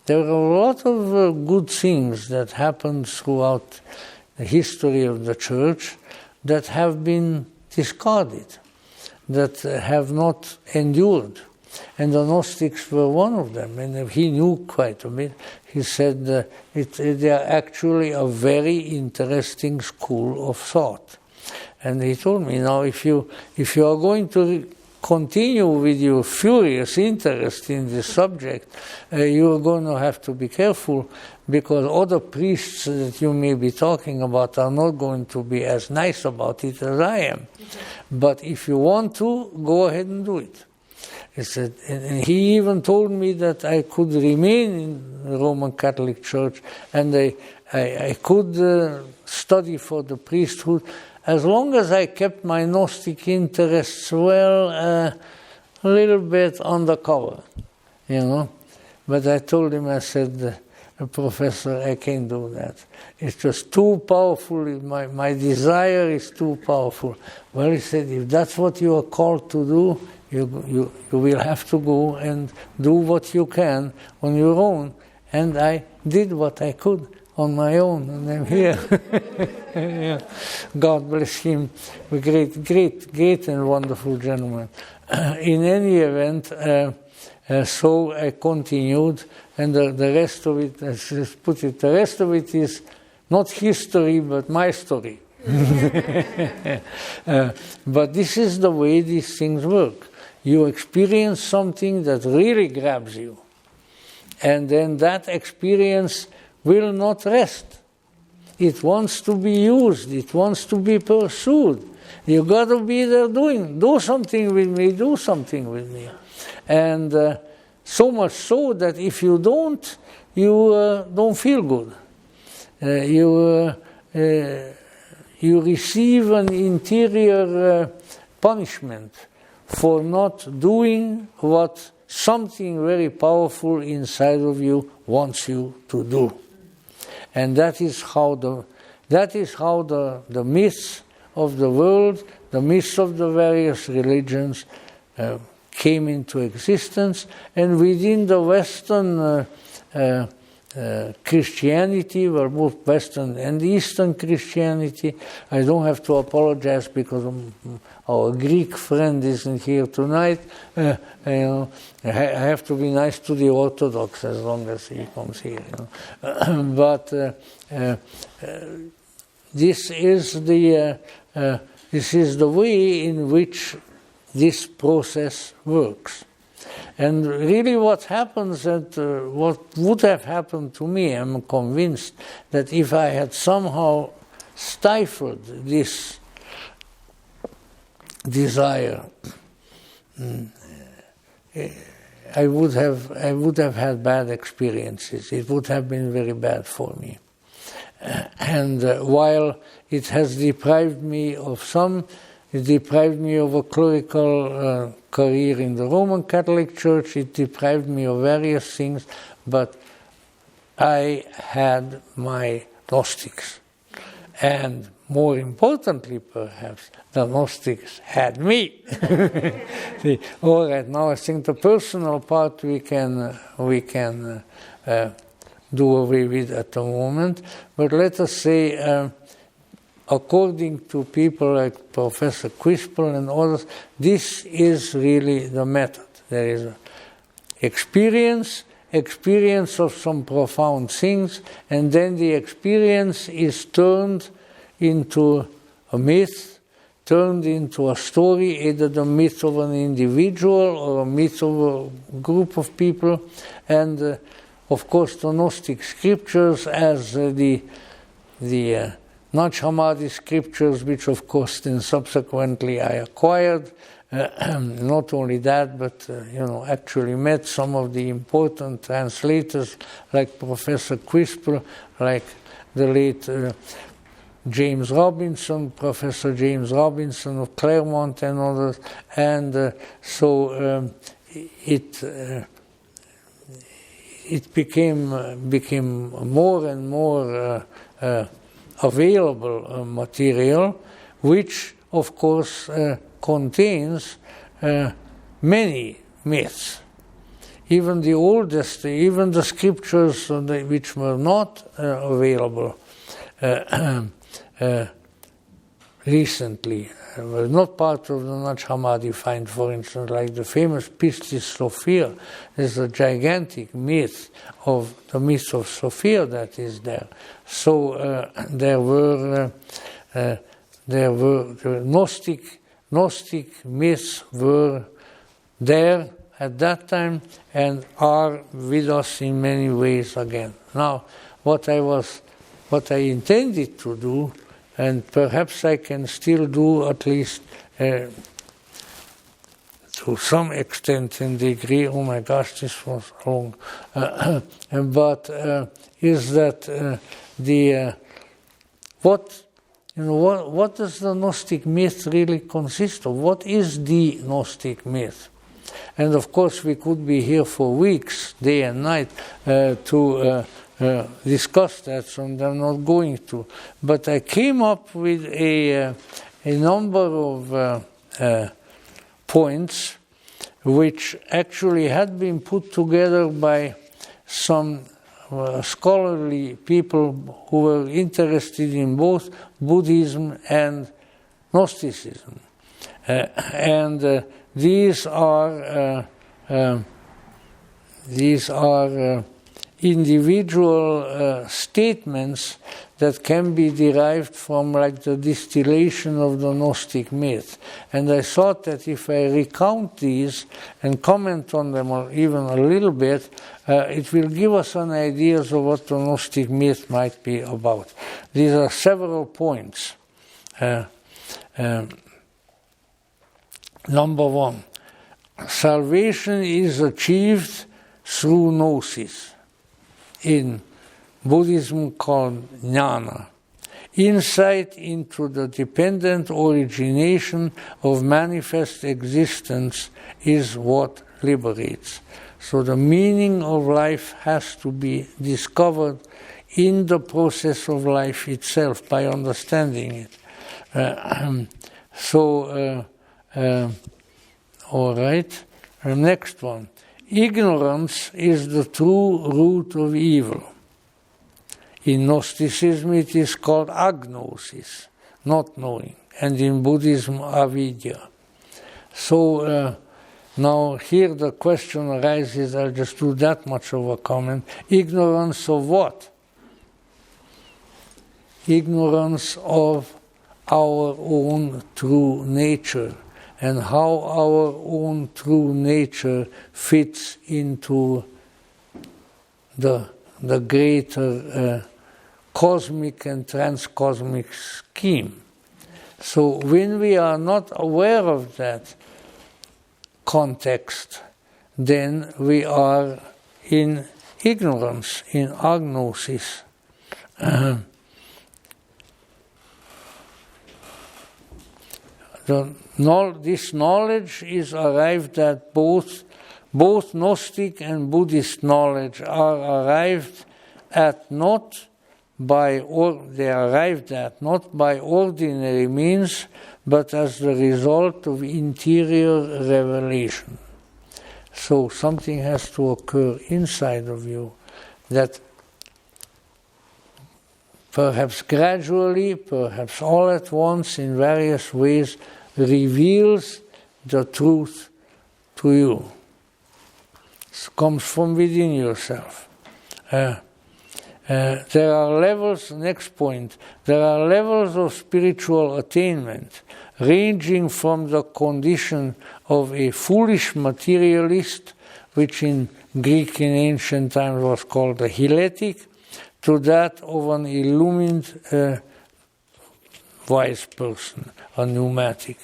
there are a lot of good things that happened throughout the history of the Church that have been discarded, that have not endured." And the Gnostics were one of them, and he knew quite a bit. He said they are actually a very interesting school of thought. And he told me, now if you are going to continue with your furious interest in this subject, you are going to have to be careful, because other priests that you may be talking about are not going to be as nice about it as I am. But if you want to, go ahead and do it. He said, and he even told me that I could remain in the Roman Catholic Church, and I could study for the priesthood as long as I kept my Gnostic interests a little bit undercover, But I told him, I said, Professor, I can't do that. It's just too powerful. My desire is too powerful. Well, he said, if that's what you are called to do, you will have to go and do what you can on your own. And I did what I could on my own, and I'm here. Yeah. God bless him, a great and wonderful gentleman. In any event, so I continued, and the rest of it, let's put it, the rest of it is not history, but my story. But this is the way these things work. You experience something that really grabs you, and then that experience will not rest. It wants to be used. It wants to be pursued. You got to be there do something with me, do something with me. And so much so that if you don't, you don't feel good. You receive an interior punishment for not doing what something very powerful inside of you wants you to do. And that is how the myths of the world, the myths of the various religions came into existence. And within the Western Christianity, well, both Western and Eastern Christianity, I don't have to apologize because our Greek friend isn't here tonight. I have to be nice to the Orthodox as long as he comes here. But this is the way in which this process works. And really what happens, and what would have happened to me, I'm convinced that if I had somehow stifled this desire, I would have had bad experiences. It would have been very bad for me. And while it has deprived me of it deprived me of a clerical career in the Roman Catholic Church, it deprived me of various things, but I had my Gnostics. And more importantly, perhaps, the Gnostics had me. See, all right, now I think the personal part we can do away with at the moment, but let us say, according to people like Professor Quispel and others, this is really the method. There is experience of some profound things, and then the experience is turned into a myth, turned into a story, either the myth of an individual or a myth of a group of people. And of course the Gnostic scriptures as the Nag Hammadi scriptures, which of course then subsequently I acquired. Not only that, but actually met some of the important translators like Professor Quispel, like the late James Robinson, Professor James Robinson of Claremont and others, and so it became more and more available material, which of course contains many myths. Even the oldest, even the scriptures which were not available recently, were not part of the Nag Hammadi find, for instance, like the famous Pistis Sophia. There's a gigantic myth of the myth of Sophia that is there. So there were Gnostic myths were there at that time and are with us in many ways again. Now, what I intended to do, and perhaps I can still do at least to some extent and degree, oh my gosh, this was long, but is that what does the Gnostic myth really consist of? What is the Gnostic myth? And of course we could be here for weeks, day and night, to discuss that, so I'm not going to. But I came up with a number of points which actually had been put together by some scholarly people who were interested in both Buddhism and Gnosticism. And these are individual statements that can be derived from like the distillation of the Gnostic myth. And I thought that if I recount these and comment on them or even a little bit, it will give us an idea of what the Gnostic myth might be about. These are several points. Number one, salvation is achieved through gnosis, in Buddhism called jnana. Insight into the dependent origination of manifest existence is what liberates. So the meaning of life has to be discovered in the process of life itself by understanding it. All right. Next one. Ignorance is the true root of evil. In Gnosticism it is called agnosis, not knowing, and in Buddhism avidya. So now here the question arises, I'll just do that much of a comment. Ignorance of what? Ignorance of our own true nature, and how our own true nature fits into the greater cosmic and transcosmic scheme. So when we are not aware of that context, then we are in ignorance, in agnosis. This knowledge is arrived at both Gnostic and Buddhist knowledge are arrived at not by ordinary means, but as the result of interior revelation. So something has to occur inside of you that perhaps gradually, perhaps all at once, in various ways, reveals the truth to you. It comes from within yourself. There are levels, next point, there are levels of spiritual attainment ranging from the condition of a foolish materialist, which in Greek in ancient times was called a heretic, to that of an illumined wise person, a pneumatic.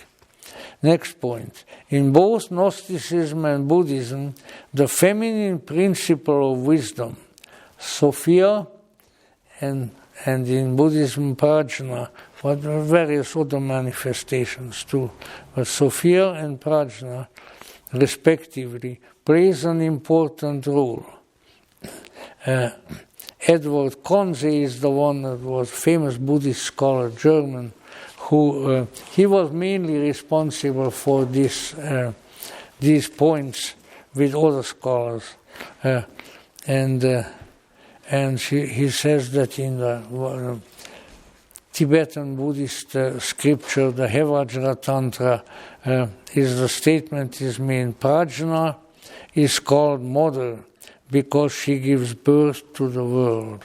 Next point. In both Gnosticism and Buddhism, the feminine principle of wisdom, Sophia, and in Buddhism, Prajna, but various other manifestations too, but Sophia and Prajna, respectively, plays an important role. Edward Conze is the one that was famous Buddhist scholar, German, who he was mainly responsible for these points with other scholars, and he says that in the Tibetan Buddhist scripture, the Hevajra Tantra, the statement is made, Prajna is called mother because she gives birth to the world.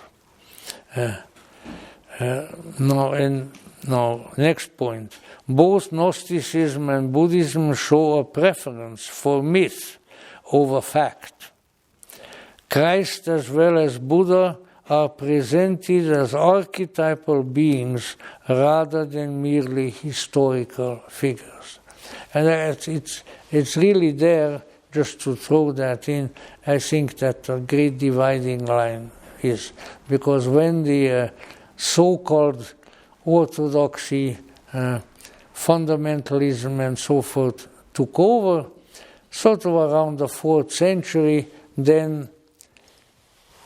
Now, next point. Both Gnosticism and Buddhism show a preference for myth over fact. Christ as well as Buddha are presented as archetypal beings rather than merely historical figures. And it's really there, just to throw that in, I think that a great dividing line is. Because when the so-called orthodoxy, fundamentalism and so forth took over, sort of around the 4th century, then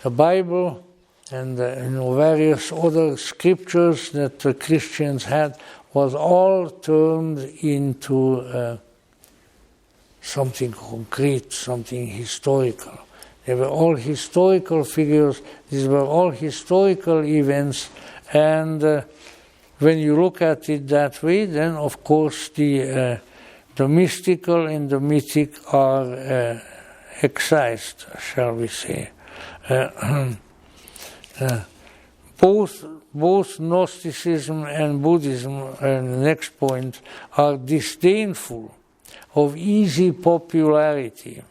the Bible and various other scriptures that the Christians had was all turned into something concrete, something historical. They were all historical figures, these were all historical events, and when you look at it that way, then of course the mystical and the mythic are excised, shall we say. Both Gnosticism and Buddhism, and the next point, are disdainful of easy popularity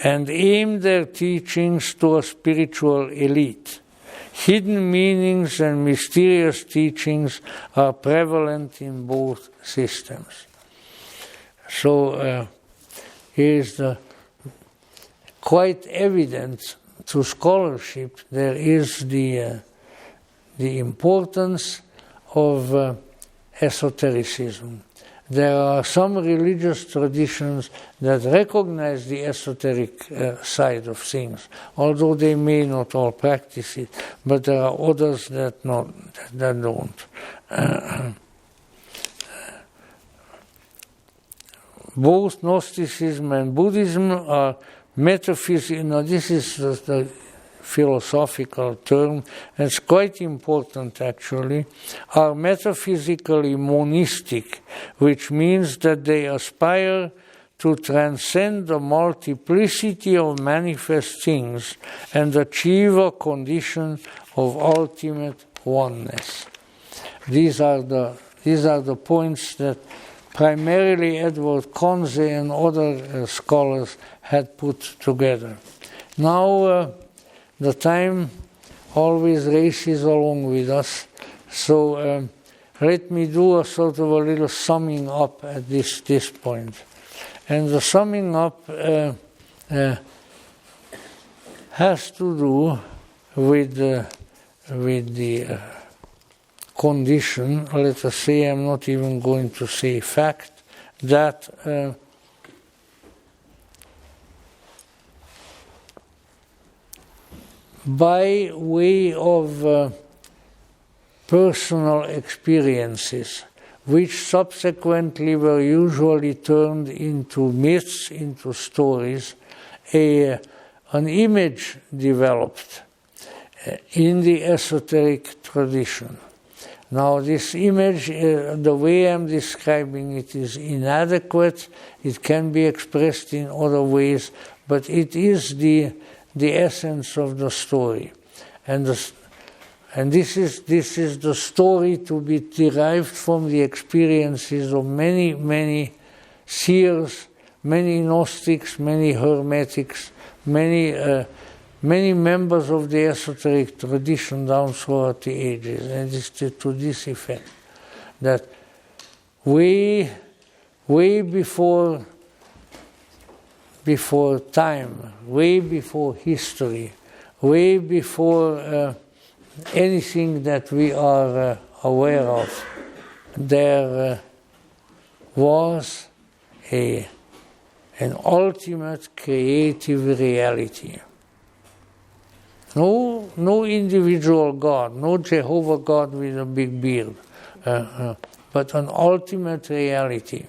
and aim their teachings to a spiritual elite. Hidden meanings and mysterious teachings are prevalent in both systems. So here is quite evident to scholarship there is the importance of esotericism. There are some religious traditions that recognize the esoteric side of things, although they may not all practice it, but there are others that don't. Both Gnosticism and Buddhism are metaphysical. Now, this is the philosophical term, and it's quite important actually, are metaphysically monistic, which means that they aspire to transcend the multiplicity of manifest things and achieve a condition of ultimate oneness. These are the points that primarily Edward Conze and other scholars had put together. Now, the time always races along with us, so let me do a sort of a little summing up at this point. And the summing up has to do with the condition, let us say, I'm not even going to say fact, that by way of personal experiences, which subsequently were usually turned into myths, into stories, an image developed in the esoteric tradition. Now, this image, the way I'm describing it, is inadequate. It can be expressed in other ways, but it is the essence of the story, and this is the story to be derived from the experiences of many seers, many Gnostics, many Hermetics, many members of the esoteric tradition down throughout the ages, and it's to this effect that way before time, way before history, way before anything that we are aware of, there was an ultimate creative reality. No individual God, no Jehovah God with a big beard, but an ultimate reality.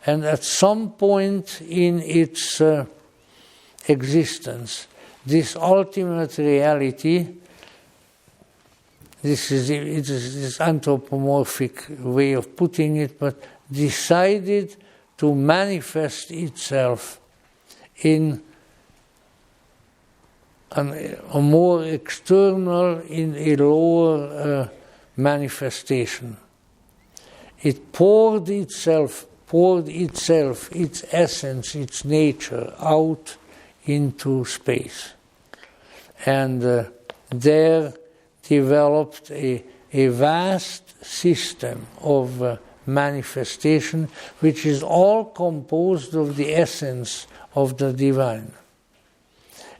And at some point in its existence, this ultimate reality, this is this anthropomorphic way of putting it, but decided to manifest itself in a more external, in a lower manifestation. It poured itself, its essence, its nature out into space. And there developed a vast system of manifestation, which is all composed of the essence of the divine.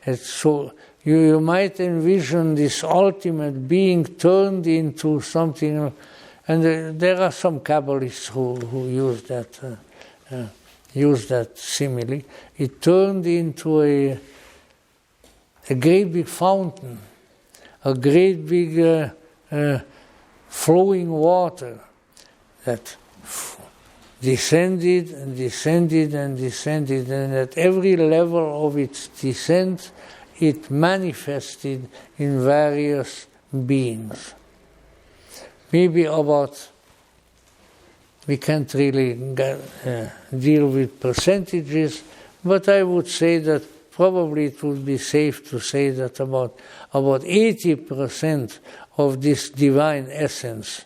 And so you might envision this ultimate being turned into something. And there are some Kabbalists who use that simile. It turned into a great big fountain, a great big flowing water that descended and descended and descended, and at every level of its descent, it manifested in various beings. Maybe we can't really deal with percentages, but I would say that probably it would be safe to say that about 80% of this divine essence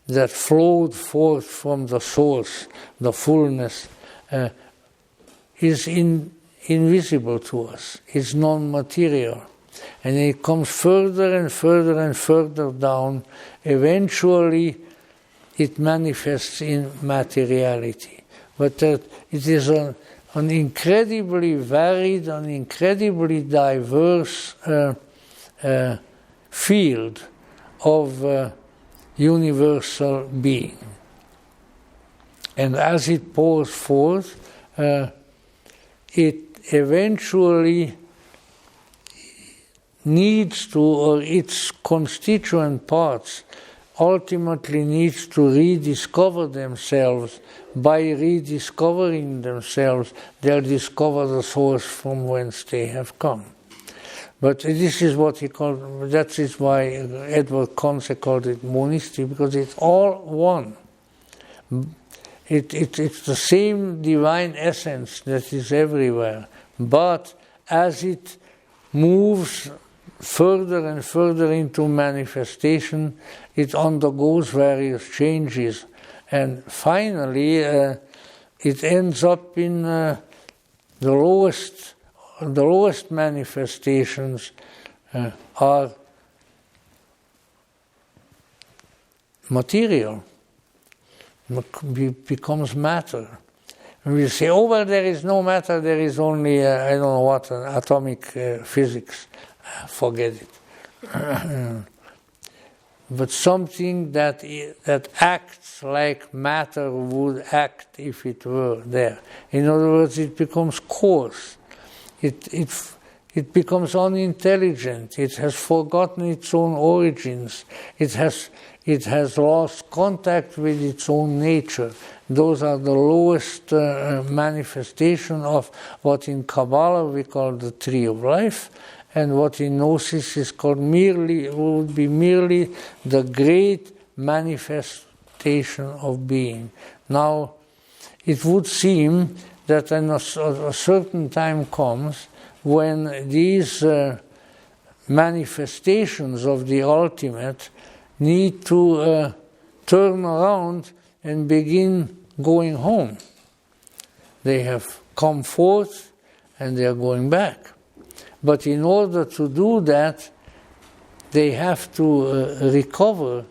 that flowed forth from the source, the fullness, is invisible to us. It's non-material. And it comes further and further and further down. Eventually, it manifests in materiality. But it is an incredibly varied, an incredibly diverse field of universal being. And as it pours forth, it eventually needs to, or its constituent parts ultimately needs to rediscover themselves. By rediscovering themselves, they'll discover the source from whence they have come. But this is what he called, that is why Edward Conce called it monistic, because it's all one. It's the same divine essence that is everywhere. But as it moves further and further into manifestation, it undergoes various changes. And finally, it ends up in the lowest manifestations are material, becomes matter. And we say, oh, well, there is no matter, there is only, I don't know what, atomic physics. Forget it. But something that acts like matter would act if it were there. In other words, it becomes coarse. It becomes unintelligent. It has forgotten its own origins. It has lost contact with its own nature. Those are the lowest manifestation of what in Kabbalah we call the tree of life, and what in Gnosis is called would be merely the great manifestation of being. Now, it would seem that a certain time comes when these manifestations of the ultimate need to turn around and begin going home. They have come forth and they are going back. But in order to do that, they have to recover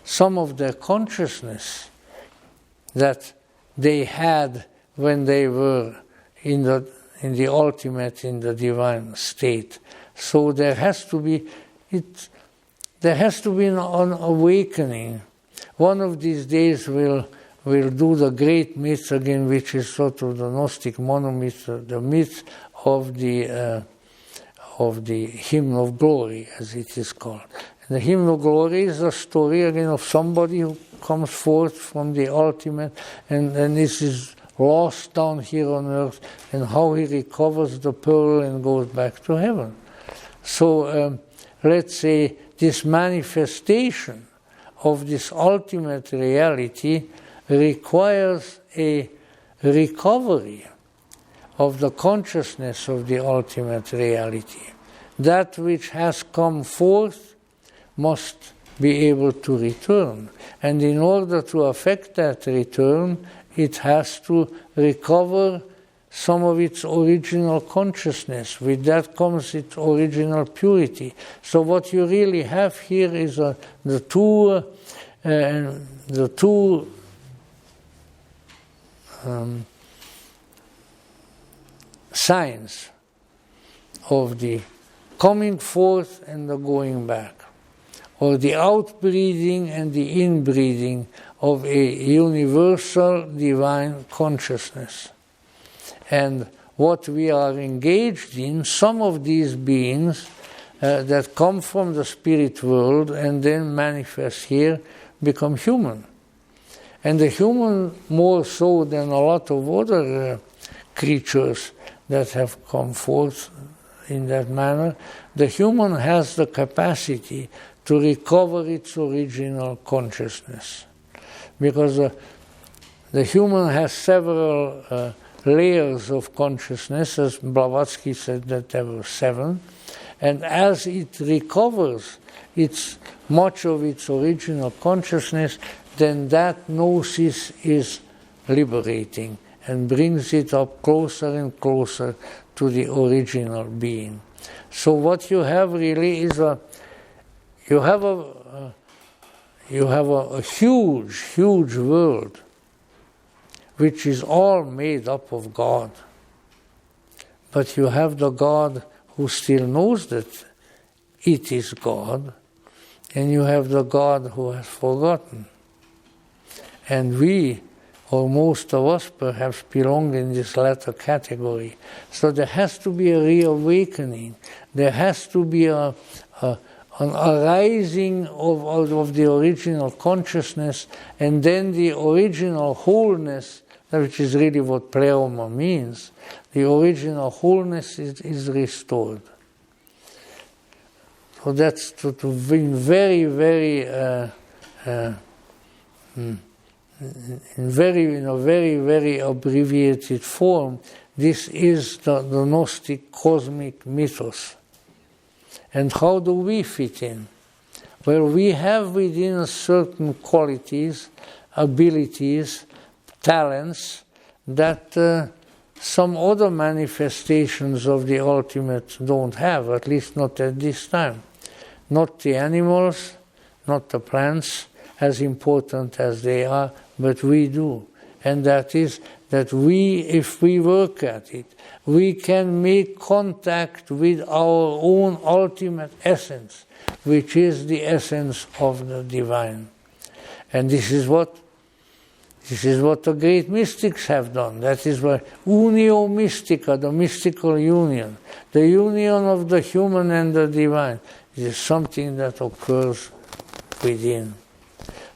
some of their consciousness that they had when they were in the ultimate, in the divine state. So there has to be an awakening. One of these days we'll do the great myth again, which is sort of the Gnostic monomyth, the myth of the hymn of glory, as it is called. And the hymn of glory is a story again of somebody who comes forth from the ultimate, and this is lost down here on earth, and how he recovers the pearl and goes back to heaven. So let's say this manifestation of this ultimate reality requires a recovery of the consciousness of the ultimate reality. That which has come forth must be able to return. And in order to affect that return, it has to recover some of its original consciousness. With that comes its original purity. So what you really have here is the two signs of the coming forth and the going back, or the outbreeding and the inbreeding of a universal divine consciousness. And what we are engaged in, some of these beings that come from the spirit world and then manifest here, become human. And the human, more so than a lot of other creatures that have come forth in that manner, the human has the capacity to recover its original consciousness. Because the human has several layers of consciousness, as Blavatsky said that there were 7, and as it recovers much of its original consciousness, then that gnosis is liberating and brings it up closer and closer to the original being. So what you have really is you have a huge world which is all made up of God. But you have the God who still knows that it is God, and you have the God who has forgotten. And we, or most of us perhaps, belong in this latter category. So there has to be a reawakening. There has to be an arising of the original consciousness, and then the original wholeness, which is really what pleroma means. The original wholeness is restored. So that's to be very, very, in a very, very abbreviated form. This is the Gnostic cosmic mythos. And how do we fit in? Well, we have within us certain qualities, abilities, talents that some other manifestations of the ultimate don't have, at least not at this time. Not the animals, not the plants, as important as they are, but we do. And that is that we, if we work at it, we can make contact with our own ultimate essence, which is the essence of the divine. And this is what the great mystics have done. That is why unio mystica, the mystical union, the union of the human and the divine, is something that occurs within.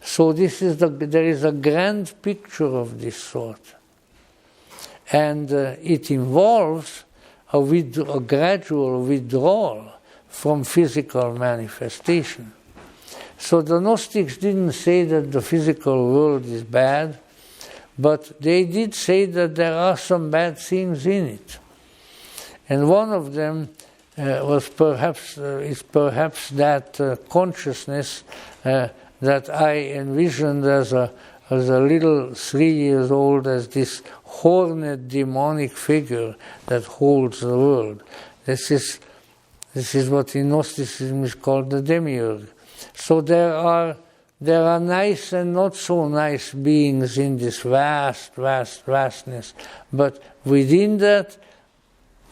So there is a grand picture of this sort. And it involves a gradual withdrawal from physical manifestation. So the Gnostics didn't say that the physical world is bad, but they did say that there are some bad things in it. And one of them is perhaps that consciousness that I envisioned as a little 3 years old, as this horned demonic figure that holds the world. This is what in Gnosticism is called the demiurge. So there are nice and not so nice beings in this vastness. But within that,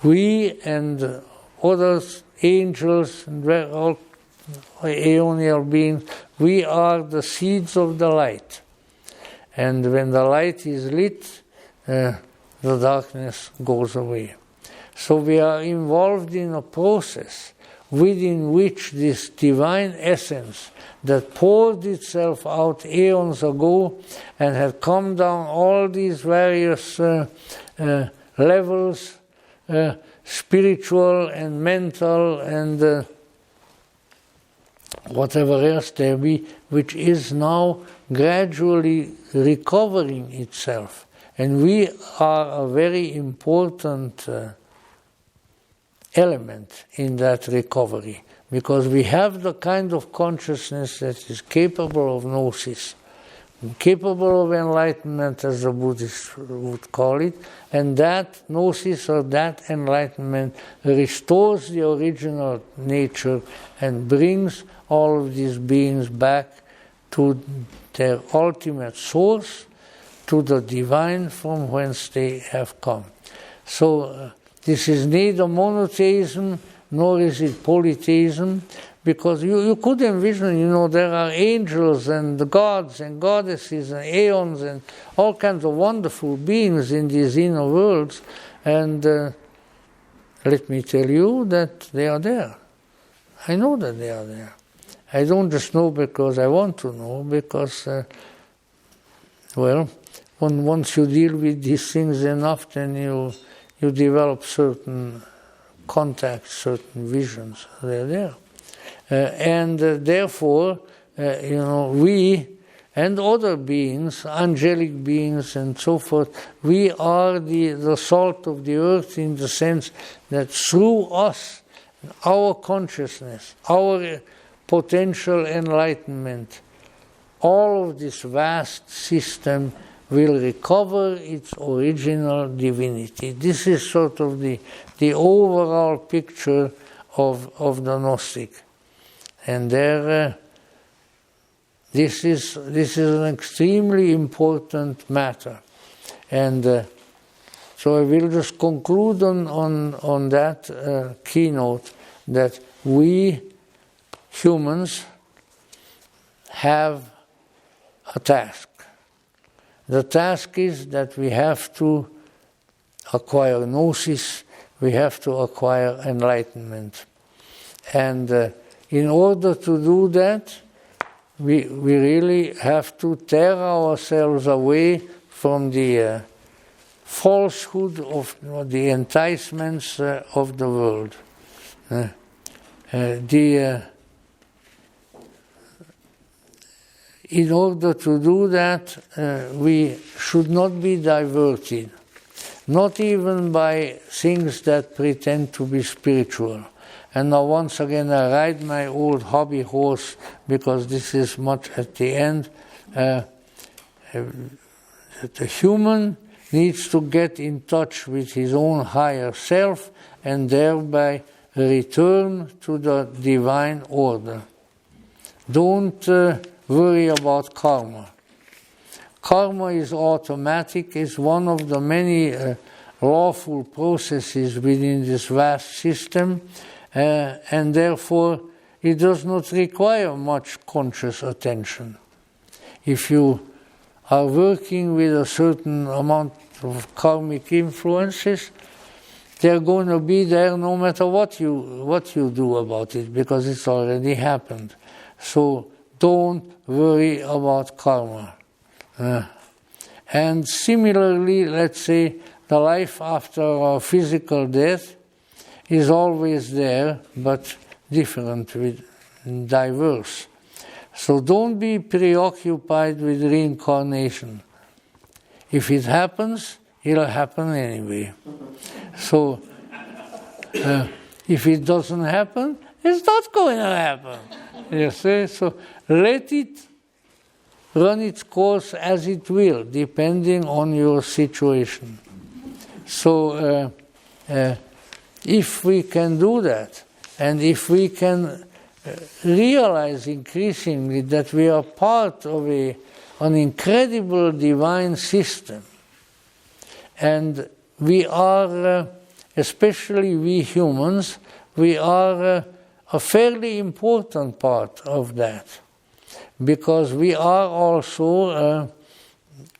we and others, angels, and all aeonial beings, we are the seeds of the light. And when the light is lit, the darkness goes away. So we are involved in a process within which this divine essence that poured itself out eons ago and had come down all these various levels, spiritual and mental and whatever else there be, which is now gradually recovering itself. And we are a very important element in that recovery, because we have the kind of consciousness that is capable of gnosis, capable of enlightenment, as the Buddhists would call it, and that gnosis or that enlightenment restores the original nature and brings all of these beings back to their ultimate source, to the divine from whence they have come. So this is neither monotheism nor is it polytheism, because you could envision, there are angels and gods and goddesses and aeons and all kinds of wonderful beings in these inner worlds, and let me tell you that they are there. I know that they are there. I don't just know because I want to know, because, once you deal with these things enough, then you develop certain contacts, certain visions. They're there. And therefore, we and other beings, angelic beings and so forth, we are the salt of the earth in the sense that through us, our consciousness, our potential enlightenment, all of this vast system will recover its original divinity. This is sort of the overall picture of the Gnostic. And there, this is an extremely important matter. And so I will just conclude on that keynote that we humans have a task. The task is that we have to acquire gnosis, we have to acquire enlightenment. And in order to do that, we really have to tear ourselves away from the falsehood of the enticements of the world. In order to do that, we should not be diverted, not even by things that pretend to be spiritual. And now once again I ride my old hobby horse, because this is much at the end. The human needs to get in touch with his own higher self and thereby return to the divine order. Don't worry about karma. Karma is automatic, it's one of the many lawful processes within this vast system, and therefore it does not require much conscious attention. If you are working with a certain amount of karmic influences, they're going to be there no matter what you do about it, because it's already happened. So don't worry about karma. And similarly, let's say, the life after our physical death is always there, but different, diverse. So don't be preoccupied with reincarnation. If it happens, it'll happen anyway. So if it doesn't happen, it's not going to happen. You see? So let it run its course as it will, depending on your situation. So if we can do that, and if we can realize increasingly that we are part of an incredible divine system, and we are, especially we humans, we are a fairly important part of that, because we are also,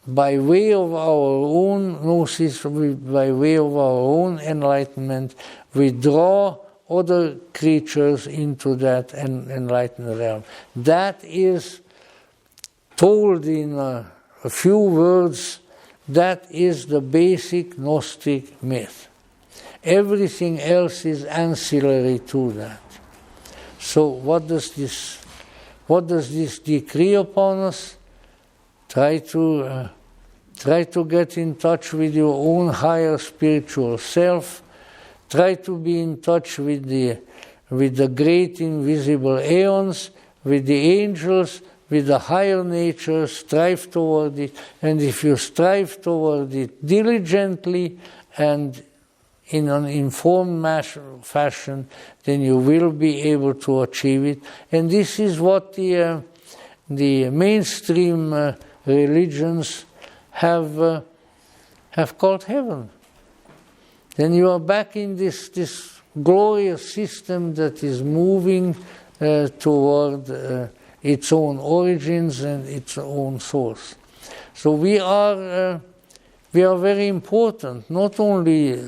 by way of our own gnosis, by way of our own enlightenment, we draw other creatures into that enlightened realm. That is told in a few words. That is the basic Gnostic myth. Everything else is ancillary to that. So what does this decree upon us? Try to get in touch with your own higher spiritual self. Try to be in touch with the great invisible aeons, with the angels, with the higher nature. Strive toward it. And if you strive toward it diligently and in an informed fashion, then you will be able to achieve it. And this is what the mainstream religions have called heaven. Then you are back in this glorious system that is moving toward its own origins and its own source. So we are very important, not only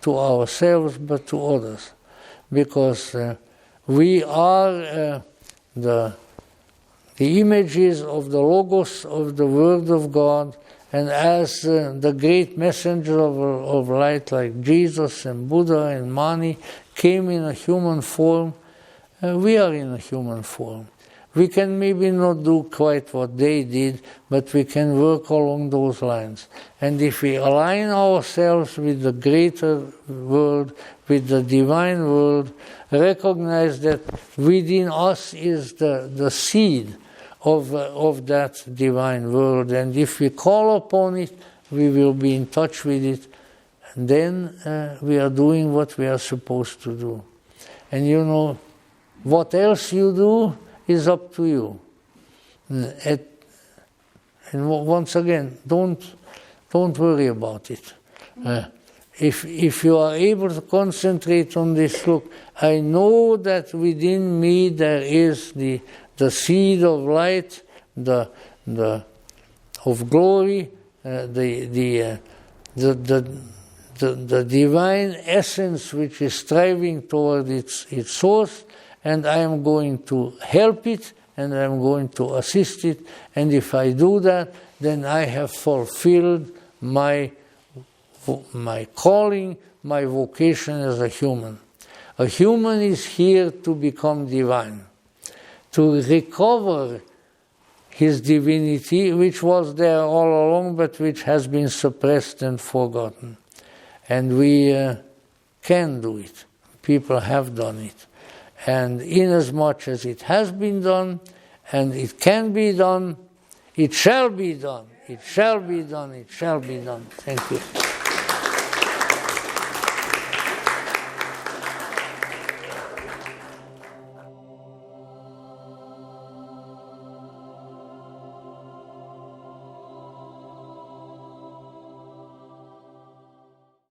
to ourselves but to others, because we are the images of the Logos, of the Word of God, and as the great messengers of light like Jesus and Buddha and Mani came in a human form, we are in a human form. We can maybe not do quite what they did, but we can work along those lines. And if we align ourselves with the greater world, with the divine world, recognize that within us is the seed of that divine world, and if we call upon it, we will be in touch with it, and then we are doing what we are supposed to do. And you know, what else you do is up to you. And once again, don't worry about it. If you are able to concentrate on this, look, I know that within me there is the seed of light, of glory, the divine essence which is striving toward its source, and I am going to help it, and I am going to assist it, and if I do that, then I have fulfilled my calling, my vocation as a human. A human is here to become divine, to recover his divinity, which was there all along, but which has been suppressed and forgotten. And we can do it. People have done it. And inasmuch as it has been done, and it can be done, it shall be done. It shall be done. It shall be done. Thank you.